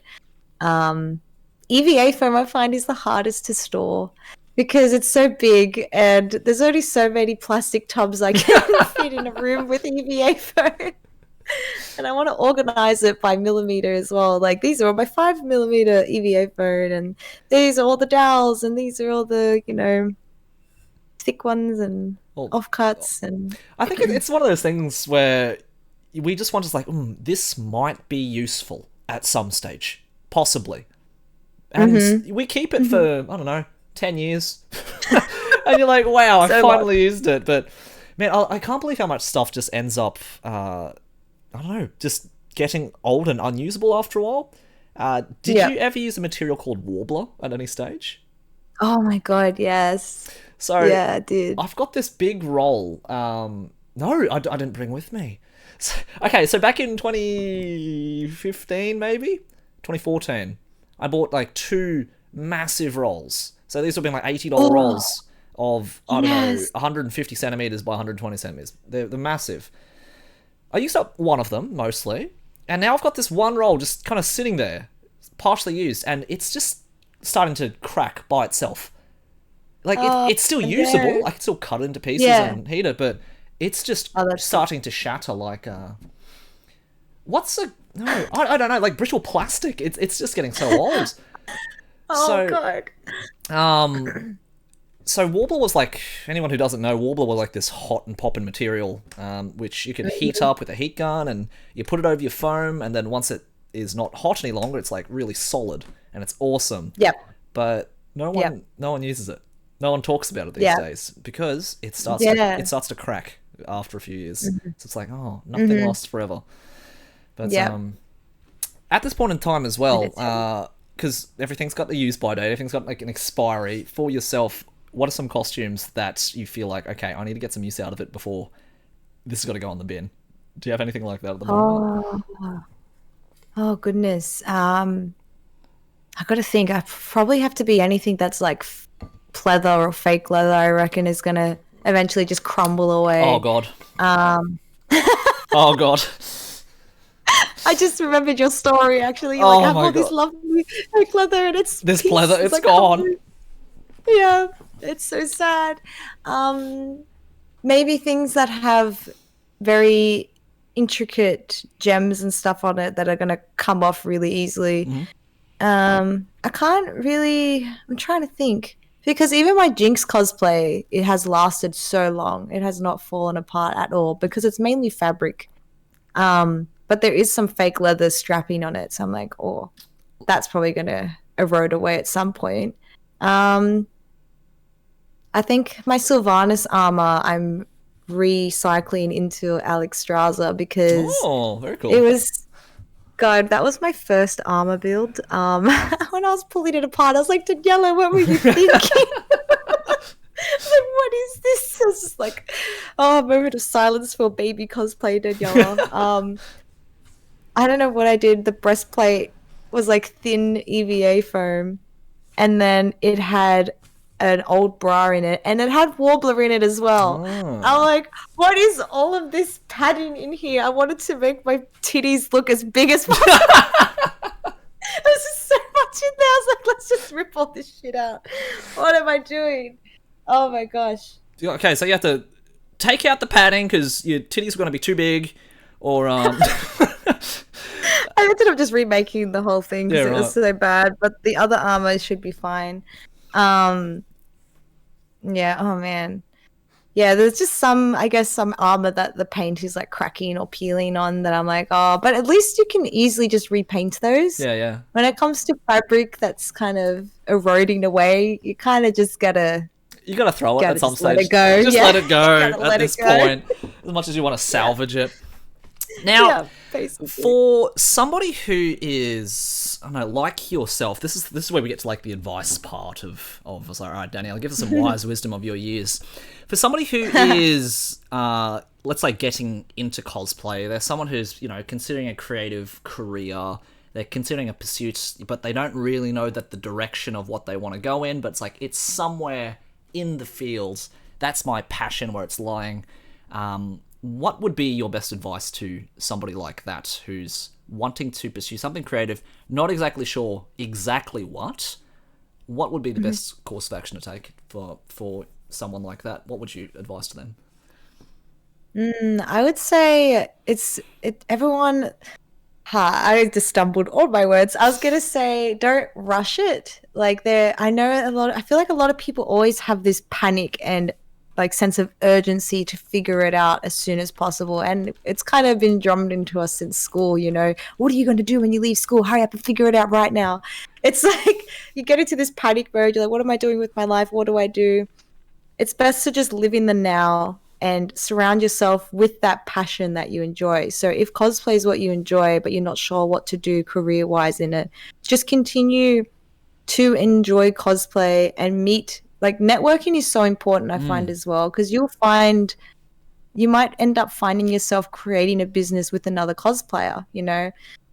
Um, EVA foam I find is the hardest to store because it's so big and there's only so many plastic tubs I can fit in a room with EVA foam. And I want to organize it by millimeter as well. Like these are all my 5 millimeter EVA foam, and these are all the dowels, and these are all the thick ones and Well, offcuts and I think it's one of those things where we just want to like, this might be useful at some stage, possibly, and we keep it for I don't know, 10 years, and you're like, wow, I so finally used it. But man, I can't believe how much stuff just ends up, I don't know, just getting old and unusable after a while. Did yeah. you ever use a material called Warbler at any stage? Oh my god, yes. So Yeah, I did. I've got this big roll. No, I didn't bring with me. So, okay, so back in 2015, maybe 2014, I bought like two massive rolls. So these would have been like $80 Oh, rolls of I don't know yes. 150 centimeters by 120 centimeters. They're massive. I used up one of them mostly, and now I've got this one roll just kind of sitting there, partially used, and it's just starting to crack by itself. Like Oh, it's still usable. no. I can still cut it into pieces Yeah. and heat it, but it's just Oh, that's good. starting to shatter. Like what's a no? I don't know. Like brittle plastic. It's just getting so old. Oh So god. so Warbler was like anyone who doesn't know, Warbler was like this hot and popping material, which you could heat up with a heat gun, and you put it over your foam, and then once it is not hot any longer, it's like really solid, and it's awesome. Yep. But Yep. no one uses it. No one talks about it these Yeah. days because Yeah. it starts to crack after a few years. So it's like, oh, nothing Mm-hmm. lasts forever. But Yep. at this point in time as And well, it's heavy. because everything's got the use by date, everything's got like an expiry for yourself. What are some costumes that you feel like, okay, I need to get some use out of it before this has got to go on the bin? Do you have anything like that at the moment? Oh. Oh goodness. I got to think. I probably have to be anything that's like pleather or fake leather. I reckon is gonna eventually just crumble Oh away. god. Um, Oh god. I just remembered your story. Actually, like I Oh have my all this god. lovely fake leather, and it's This pleather, it's like gone. yeah, it's so sad. Um, Maybe things that have very intricate gems and stuff on it that are gonna come off really easily. Mm-hmm. I can't really. I'm trying to think because even my Jinx cosplay, it has lasted so long. It has not fallen apart at all because it's mainly fabric. But there is some fake leather strapping on it, so I'm like, oh, that's probably gonna erode away at some point. Um, I think my Sylvanas armor, I'm recycling into Alex Straza because Oh, very it cool. was God, that was my first armor build. When I was pulling it apart, I was like, Daniela, what were you thinking? Like, what is this? I was just like, oh, a moment of silence for baby cosplay Daniela. I don't know what I did. The breastplate was like thin EVA foam, and then it had an old bra in it, and it had Warbler in it as well. Oh. I'm like, what is all of this padding in here? I wanted to make my titties look as big as possible. There's just so much in there. I was like, let's just rip all this shit out. What am I doing? Oh my gosh. Okay, so you have to take out the padding because your titties are going to be too big, or I ended up just remaking the whole thing because Yeah, it was so bad, but the other armor should be fine. Yeah, oh man. Yeah, there's just some, I guess, some armor that the paint is like cracking or peeling on that I'm like, oh, but at least you can easily just repaint those. yeah. When it comes to fabric that's kind of eroding away, you kind of just gotta You gotta throw it at some just let stage. it go. Just Yeah. let it go Gotta at let it this go. point, as much as you want to salvage it. Now, Yeah, basically. for somebody who is, I don't know, like yourself, this is where we get to like the advice part of us. Like, all right, Danielle, give us some wise wisdom of your years. For somebody who is, let's say, getting into cosplay, they're someone who's, you know, considering a creative career. They're considering a pursuit, but they don't really know that the direction of what they want to go in. But it's like it's somewhere in the fields. That's my passion, where it's lying. What would be your best advice to somebody like that who's wanting to pursue something creative, not exactly sure exactly what? What would be the best course of action to take for someone like that? What would you advise to them? I would say everyone. I just stumbled all my words. I was gonna say, don't rush it. Like I feel like a lot of people always have this panic and like sense of urgency to figure it out as soon as possible. And it's kind of been drummed into us since school, you know, what are you going to do when you leave school? Hurry up and figure it out right now. It's like you get into this panic mode. You're like, what am I doing with my life? What do I do? It's best to just live in the now and surround yourself with that passion that you enjoy. So if cosplay is what you enjoy, but you're not sure what to do career-wise in it, just continue to enjoy cosplay and meet. Like, networking is so important, I find, as well, because you might end up finding yourself creating a business with another cosplayer, you know,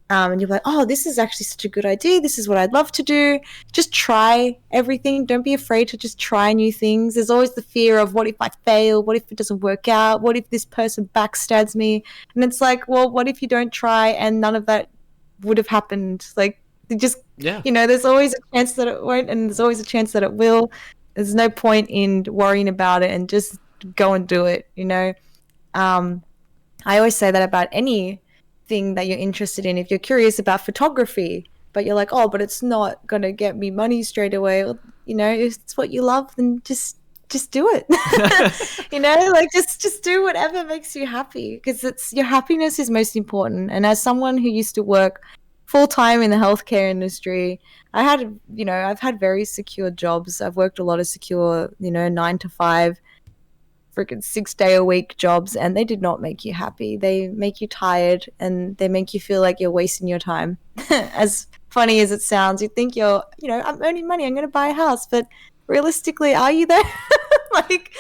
and you're like, oh, this is actually such a good idea. This is what I'd love to do. Just try everything. Don't be afraid to just try new things. There's always the fear of, what if I fail? What if it doesn't work out? What if this person backstabs me? And it's like, well, what if you don't try and none of that would have happened? Like, you know, there's always a chance that it won't, and there's always a chance that it will. There's no point in worrying about it, and just go and do it, you know? I always say that about anything that you're interested in. If you're curious about photography, but you're like, oh, but it's not going to get me money straight away, well, you know, if it's what you love, then just do it. You know, like just do whatever makes you happy, because your happiness is most important. And as someone who used to work full-time in the healthcare industry, I've had very secure jobs. I've worked a lot of secure, 9 to 5, freaking 6-day-a-week jobs, and they did not make you happy. They make you tired, and they make you feel like you're wasting your time. As funny as it sounds, you think I'm earning money, I'm going to buy a house, but realistically, are you there? Like,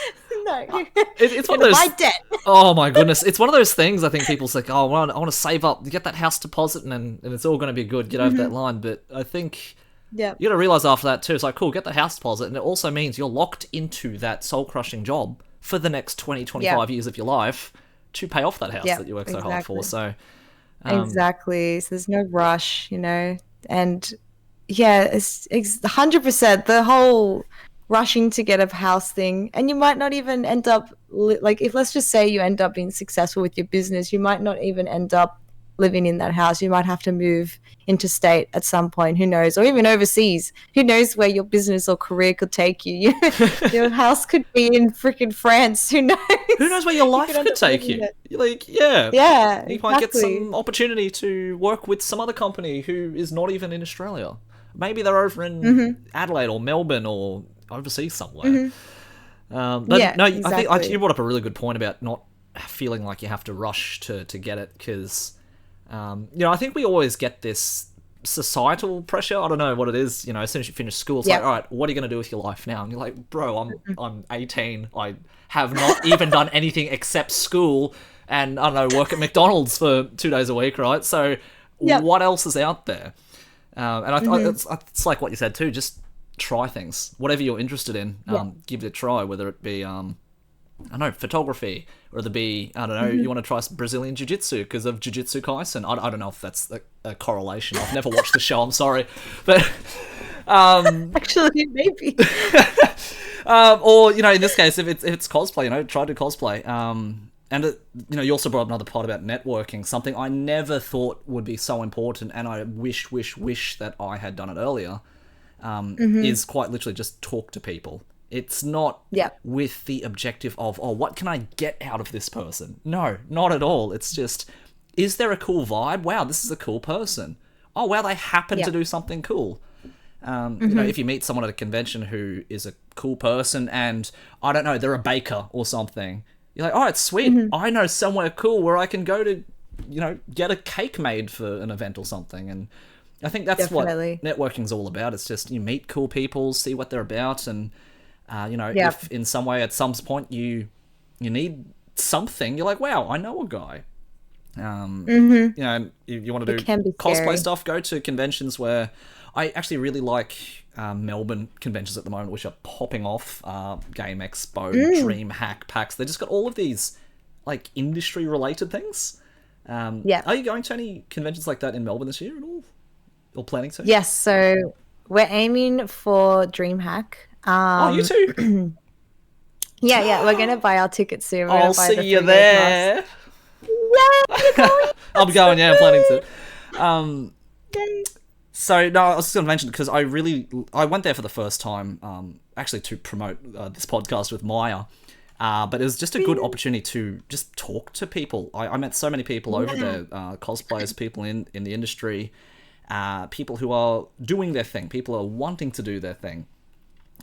no. It's one of those. Buy debt. Oh my goodness, it's one of those things. I think people's like, oh, I want to save up, get that house deposit, and it's all going to be good. Get over that line. But I think you got to realize after that too. It's like, cool, get the house deposit, and it also means you're locked into that soul crushing job for the next 20, 25 years of your life to pay off that house that you work so hard for. So exactly. So there's no rush, and it's 100% the whole rushing to get a house thing. And you might not even end up if let's just say you end up being successful with your business, you might not even end up living in that house. You might have to move interstate at some point, who knows, or even overseas. Who knows where your business or career could take you. Your house could be in freaking France. Who knows where your life could take you. Like, you might get some opportunity to work with some other company who is not even in Australia. Maybe they're over in Adelaide or Melbourne or overseas somewhere. Exactly. I think you brought up a really good point about not feeling like you have to rush to get it, because I think we always get this societal pressure. I don't know what it is. As soon as you finish school, it's like, all right, what are you going to do with your life now? And you're like, bro, I'm 18. I have not even done anything except school and, I don't know, work at McDonald's for 2 days a week, right? So what else is out there? And it's like what you said too, just try things, whatever you're interested in. Give it a try, whether it be I don't know, photography, or whether it be, I don't know, you want to try Brazilian Jiu-Jitsu because of Jiu-Jitsu Kaisen. I don't know if that's a correlation. I've never watched the show, I'm sorry. But Actually, maybe. or, you know, in this case, if it's cosplay, you know, try to cosplay. And you know, you also brought up another part about networking, something I never thought would be so important, and I wish that I had done it earlier. Is quite literally just talk to people. It's not with the objective of, oh, what can I get out of this person? No, not at all. It's just, is there a cool vibe? Wow, this is a cool person. Oh, wow, they happen to do something cool. You know, if you meet someone at a convention who is a cool person and, I don't know, they're a baker or something, you're like, oh, it's sweet. I know somewhere cool where I can go to, you know, get a cake made for an event or something. And I think that's what networking's all about. It's just, you meet cool people, see what they're about, and you know, if in some way at some point you need something, you're like, wow, I know a guy. You know, you want to do cosplay stuff, go to conventions where I actually really like Melbourne conventions at the moment, which are popping off. Game Expo, DreamHack, PAX. They just got all of these like industry related things. Are you going to any conventions like that in Melbourne this year at all? Or planning to? Yes, so we're aiming for DreamHack. Oh, you too? Yeah, we're going to buy our tickets soon. I'll see you there. Yeah, I'm going, I'm planning to. So, no, I was just going to mention, because I went there for the first time, actually to promote this podcast with Maya. But it was just a good opportunity to just talk to people. I met so many people over there, cosplayers, people in the industry, people who are doing their thing, people who are wanting to do their thing.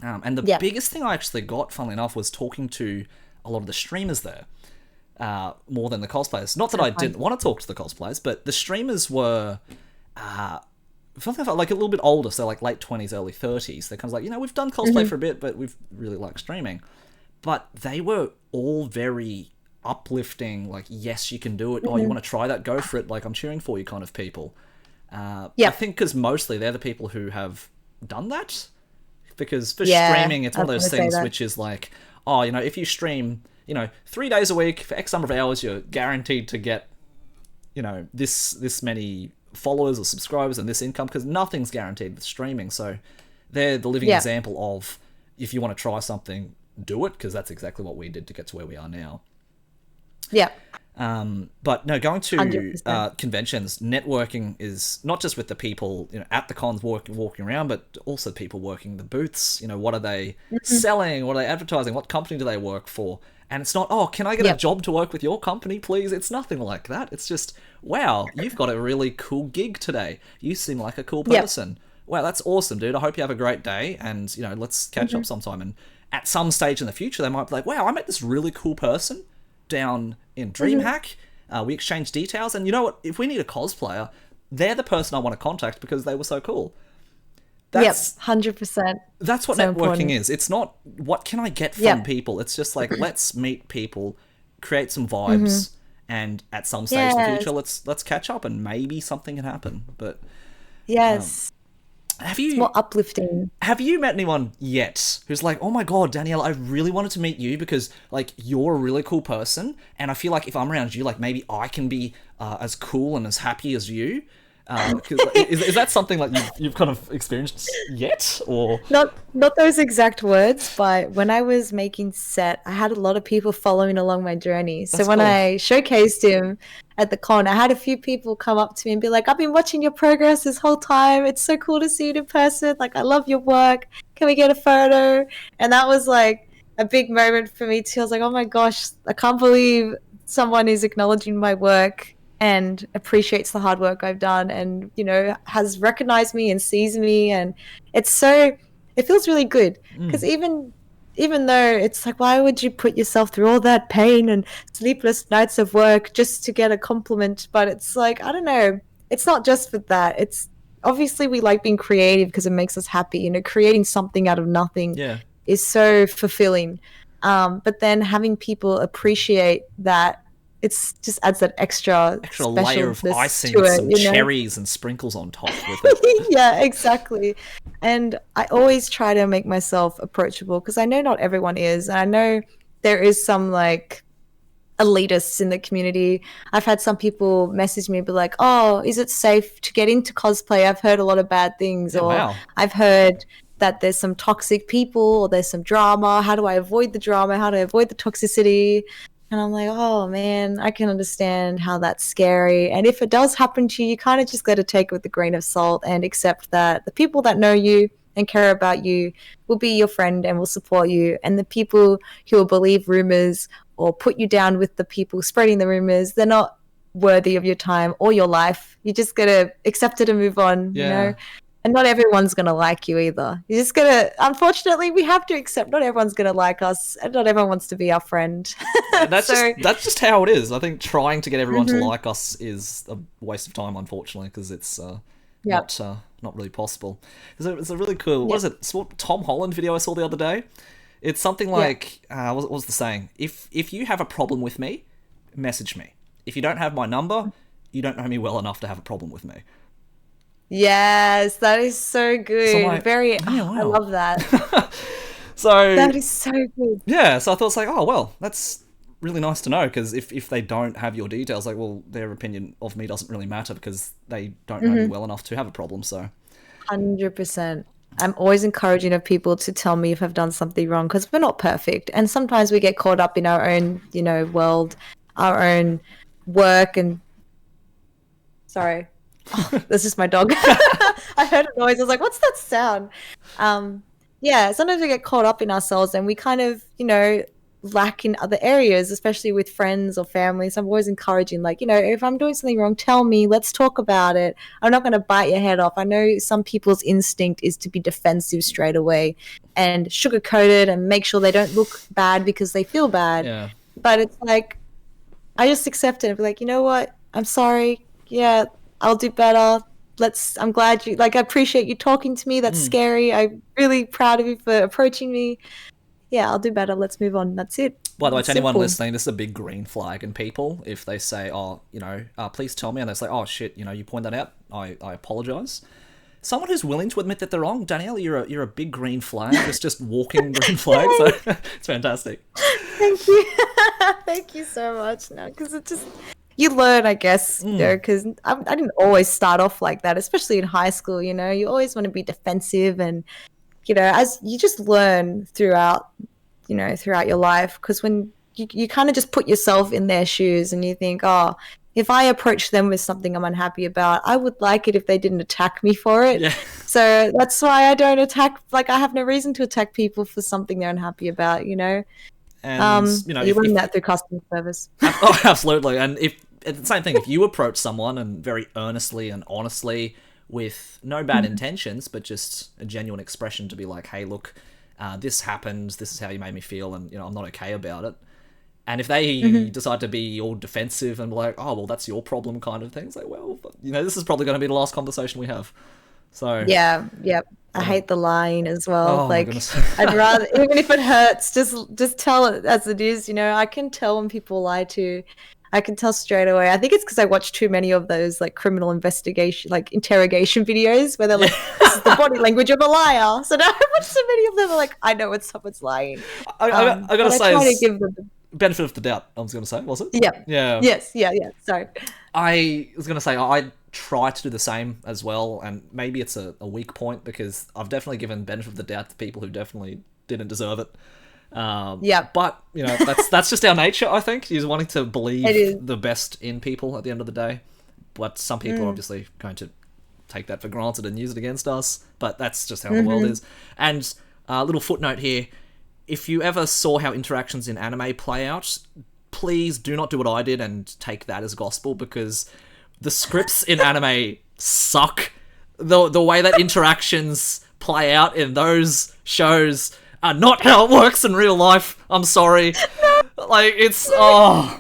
And the biggest thing I actually got, funnily enough, was talking to a lot of the streamers there, more than the cosplayers. Not that I didn't want to talk to the cosplayers, but the streamers were like a little bit older, so like late 20s, early 30s. They're kind of like, you know, we've done cosplay for a bit, but we've really liked streaming. But they were all very uplifting, like, yes, you can do it. Oh, you want to try that? Go for it. Like, I'm cheering for you kind of people. I think because mostly they're the people who have done that. Because for streaming, it's one of those things which is like, oh, you know, if you stream, you know, 3 days a week for X number of hours, you're guaranteed to get, you know, this many followers or subscribers and this income, because nothing's guaranteed with streaming. So they're the living example of, if you want to try something, do it, because that's exactly what we did to get to where we are now. But no, going to conventions, networking is not just with the people, you know, at the cons walking around, but also people working the booths. You know, what are they selling? What are they advertising? What company do they work for? And it's not, oh, can I get a job to work with your company, please? It's nothing like that. It's just, wow, you've got a really cool gig today. You seem like a cool person. Wow, that's awesome, dude. I hope you have a great day, and, you know, let's catch up sometime. And at some stage in the future, they might be like, wow, I met this really cool person down in DreamHack. We exchanged details, and you know what? If we need a cosplayer, they're the person I want to contact because they were so cool. That's 100%. That's what networking important. Is. It's not, what can I get from people? It's just like, let's meet people, create some vibes, and at some stage in the future, let's catch up, and maybe something can happen. But it's more uplifting. Have you met anyone yet who's like, oh my god, Danielle, I really wanted to meet you because, like, you're a really cool person, and I feel like if I'm around you, like, maybe I can be as cool and as happy as you? Is that something like you've kind of experienced yet, or not those exact words, but when I was making set, I had a lot of people following along my journey. So when I showcased him at the con, I had a few people come up to me and be like, I've been watching your progress this whole time, it's so cool to see you in person, like, I love your work, can we get a photo? And that was like a big moment for me too. I was like, oh my gosh, I can't believe someone is acknowledging my work and appreciates the hard work I've done, and, you know, has recognized me and sees me. And it feels really good, because even though it's like, why would you put yourself through all that pain and sleepless nights of work just to get a compliment? But it's like, I don't know, it's not just for that. It's obviously, we like being creative because it makes us happy. You know, creating something out of nothing is so fulfilling. But then having people appreciate that it's just adds that extra layer of specialness icing to with it, some you know? cherries and sprinkles on top with it. Yeah, exactly. And I always try to make myself approachable because I know not everyone is. And I know there is some like elitists in the community. I've had some people message me, be like, "Oh, is it safe to get into cosplay? I've heard a lot of bad things," Yeah, or wow. "I've heard that there's some toxic people, or there's some drama. How do I avoid the drama? How do I avoid the toxicity?" And I'm like, "Oh man, I can understand how that's scary. And if it does happen to you, you kind of just got to take it with a grain of salt and accept that the people that know you and care about you will be your friend and will support you, and the people who will believe rumors or put you down with the people spreading the rumors, they're not worthy of your time or your life. You just gotta accept it and move on, you know? Yeah. And not everyone's gonna like you either. You just gotta, unfortunately, we have to accept not everyone's gonna like us and not everyone wants to be our friend. And that's So, just how it is. I think trying to get everyone to mhm, like us is a waste of time, unfortunately, because it's yep, not really possible. It's a really cool. What yep, is it? It's what Tom Holland video I saw the other day. It's something yep. like what was the saying? If you have a problem with me, message me. If you don't have my number, you don't know me well enough to have a problem with me. Yes, that is so So I'm good. like, Very, yeah, I wow. love that. So That is so good. yeah, so I thought it's like, oh well, that's really nice to know because if they don't have your details, like, well, their opinion of me doesn't really matter because they don't know me well enough to have a problem. So 100%. I'm always encouraging of people to tell me if I've done something wrong because we're not perfect. And sometimes we get caught up in our own, you know, world, our own work. And sorry, oh, this is my dog. I heard a noise. I was like, what's that sound? Um, yeah, sometimes we get caught up in ourselves and we kind of, you know, lack in other areas, especially with friends or family. So I'm always encouraging, like, you know, if I'm doing something wrong, tell me, let's talk about it. I'm not going to bite your head off. I know some people's instinct is to be defensive straight away and sugarcoat it and make sure they don't look bad because they feel bad. yeah, But it's like, I just accept it and be like, you know what? I'm sorry. Yeah, I'll do better. I'm glad you, like, I appreciate you talking to me. That's scary. I'm really proud of you for approaching me. Yeah, I'll do better. Let's move on. That's it. by the way, It's to anyone simple. listening, this is a big green flag in people. If they say, oh, please tell me, and they say, oh shit, you point that out, I apologize. Someone who's willing to admit that they're wrong, Danielle, you're a big green flag. It's just walking green flag. So it's fantastic. Thank you. Thank you so much. No, because it just, you learn, I guess, you know, because I didn't always start off like that, especially in high school, you know, you always want to be defensive and, you know, as you just learn throughout, you know, throughout your life. Because when you kind of just put yourself in their shoes and you think, oh, if I approach them with something I'm unhappy about, I would like it if they didn't attack me for it. Yeah. So that's why I don't attack, like, I have no reason to attack people for something they're unhappy about, you know? And You learn that through customer service. oh, absolutely. And if it's the same thing, if you approach someone and very earnestly and honestly with no bad intentions, but just a genuine expression to be like, hey, look, this happened, this is how you made me feel, and I'm not okay about it. And if they decide to be all defensive and be like, oh, well, that's your problem kind of thing, it's like, well, this is probably going to be the last conversation we have. So Yeah, yep. I hate the lying as well. oh my Like, goodness. I'd rather, even if it hurts, just tell it as it is. You know, I can tell when people lie to. I can tell straight away. I think it's because I watch too many of those like criminal investigation, like interrogation videos where they're like, "This is the body language of a liar." So now I watch so many of them. I'm like, I know when someone's lying. I gotta But I say, try to as give them. benefit of the doubt, I was going to say, was it? Yeah. Yeah. Yes. Yeah. Yeah. Sorry. I was going to say, I try to do the same as well, and maybe it's a weak point because I've definitely given benefit of the doubt to people who definitely didn't deserve it. Yeah. But, that's just our nature, I think, is wanting to It is. believe the best in people at the end of the day. But some people are obviously going to take that for granted and use it against us, but that's just how the world is. And a little footnote here, if you ever saw how interactions in anime play out, please do not do what I did and take that as gospel, because the scripts in anime suck. The way that interactions play out in those shows are not how it works in real life. I'm sorry. Like, it's... oh...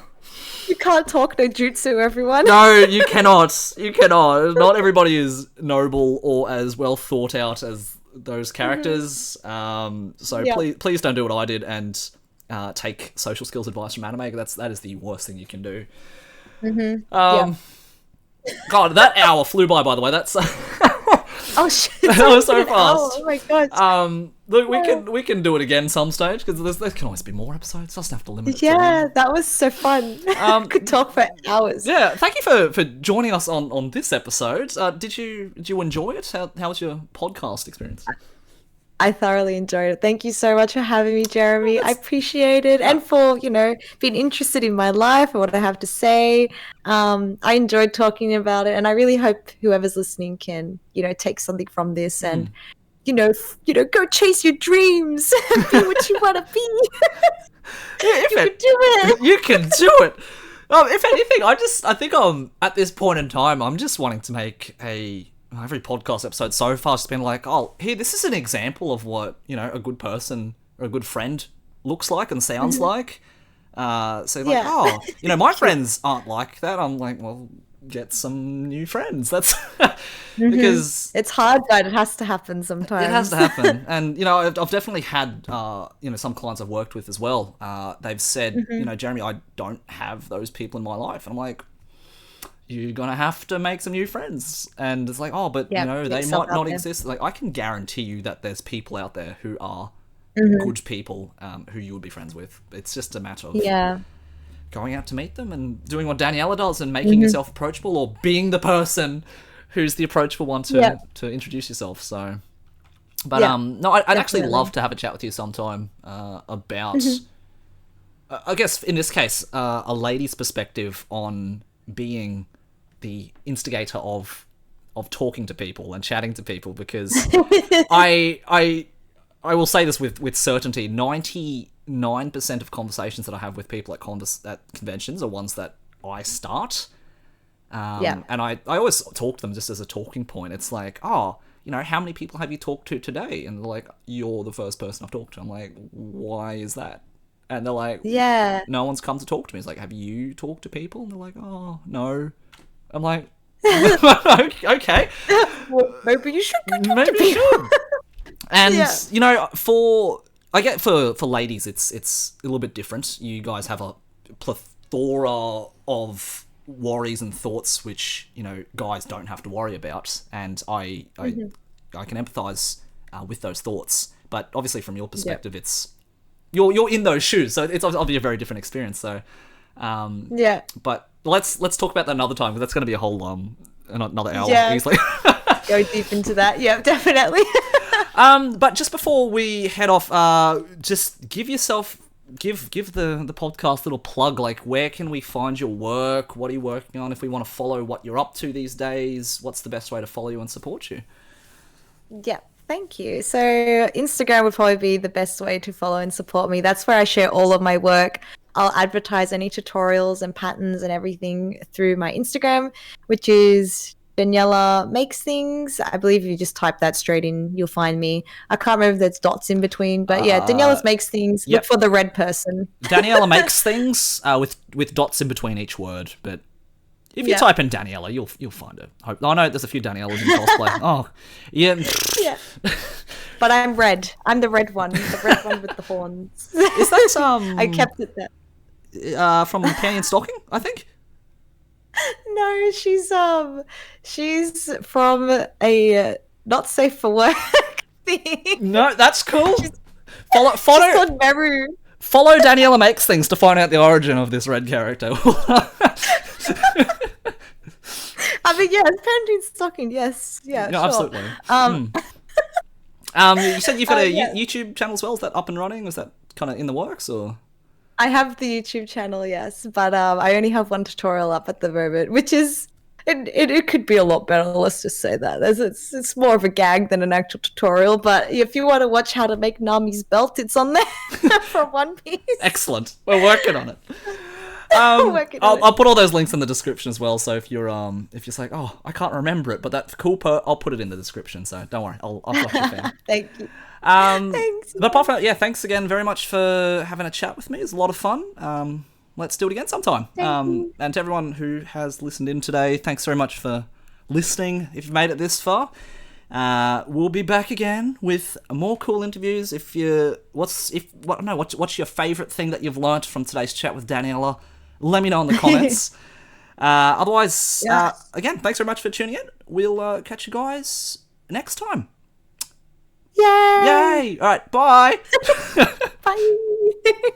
You can't talk no jutsu, everyone. No, you cannot. You cannot. Not everybody is noble or as well thought out as those characters. So Yeah. please don't do what I did and take social skills advice from anime. That is the worst thing you can do. Yeah. God, that hour flew by the way. That's Oh shit! that was so An hour. fast. Oh my god. Look, we can do it again some stage because there can always be more episodes. Doesn't have to limit it to Yeah, one. that was so fun. Could talk for hours. Yeah, thank you for joining us on this episode. Did you enjoy it? How was your podcast experience? I thoroughly enjoyed it. Thank you so much for having me, Jeremy. I appreciate it. And for, being interested in my life and what I have to say. I enjoyed talking about it. And I really hope whoever's listening can, take something from this and, go chase your dreams and be what you want to be. You can do it. You can do it. If anything, I think at this point in time, I'm just wanting to make every podcast episode so far has been like, oh, here, this is an example of what, a good person or a good friend looks like and sounds like. My friends aren't like that. I'm like, well, get some new friends. That's because it's hard, but it has to happen sometimes. it has to happen. And, I've definitely had, some clients I've worked with as well. They've said, Jeremy, I don't have those people in my life. And I'm like, you're gonna have to make some new friends. And it's like, oh, but they might not exist. Like, I can guarantee you that there's people out there who are good people who you would be friends with. It's just a matter of going out to meet them and doing what Daniela does and making yourself approachable, or being the person who's the approachable one to introduce yourself. So but I'd actually love to have a chat with you sometime about I guess in this case a lady's perspective on being the instigator of talking to people and chatting to people, because I will say this with certainty, 99% of conversations that I have with people at conventions are ones that I start. And I always talk to them just as a talking point. It's like, oh, how many people have you talked to today? And they're like, you're the first person I've talked to. I'm like, why is that? And they're like, no one's come to talk to me. It's like, have you talked to people? And they're like, oh, no. I'm like, okay. Well, maybe you should go talk to Maybe people. you should. And, for ladies, it's a little bit different. You guys have a plethora of worries and thoughts which, guys don't have to worry about. And I can empathise with those thoughts. But obviously from your perspective, it's... You're in those shoes, so it's obviously a very different experience. So, But let's talk about that another time, because that's going to be a whole another hour easily. Go deep into that. Yeah, definitely. But just before we head off, just give the podcast a little plug. Like, where can we find your work? What are you working on? If we want to follow what you're up to these days, what's the best way to follow you and support you? Yeah. Thank you. So Instagram would probably be the best way to follow and support me. That's where I share all of my work. I'll advertise any tutorials and patterns and everything through my Instagram, which is Daniella.makes.things. I believe if you just type that straight in, you'll find me. I can't remember if there's dots in between, but Daniella's makes things. Yep. Look for the red person. Daniella makes things with dots in between each word, but if you type in Daniella, you'll find it. I know there's a few Daniellas in cosplay. Oh, yeah. Yeah. But I'm red. I'm the red one. The red one with the horns. Is that I kept it there. From Penny and Stocking, I think? No, she's from a not safe for work thing. No, that's cool. She's called Meru. Follow Daniella Makes Things to find out the origin of this red character. I mean, yeah, it's Penny and Stocking. Yes, yeah, no, sure. Absolutely. You said you've got a YouTube channel as well. Is that up and running? Is that kind of in the works, or? I have the YouTube channel, yes, but I only have one tutorial up at the moment, which is it could be a lot better. Let's just say that it's more of a gag than an actual tutorial. But if you want to watch how to make Nami's belt, it's on there for One Piece. Excellent, we're working on it. I'll put all those links in the description as well. So if you're just like, oh, I can't remember it, but that cool I'll put it in the description. So don't worry, I'll flash your fan. Thank you. Thanks. But apart from that, thanks again very much for having a chat with me. It was a lot of fun. Let's do it again sometime. And to everyone who has listened in today, thanks very much for listening. If you've made it this far, We'll be back again with more cool interviews. What's your favourite thing that you've learnt from today's chat with Daniella? Let me know in the comments. Otherwise, again, thanks very much for tuning in. We'll catch you guys next time. Yay! Yay! All right, bye. Bye.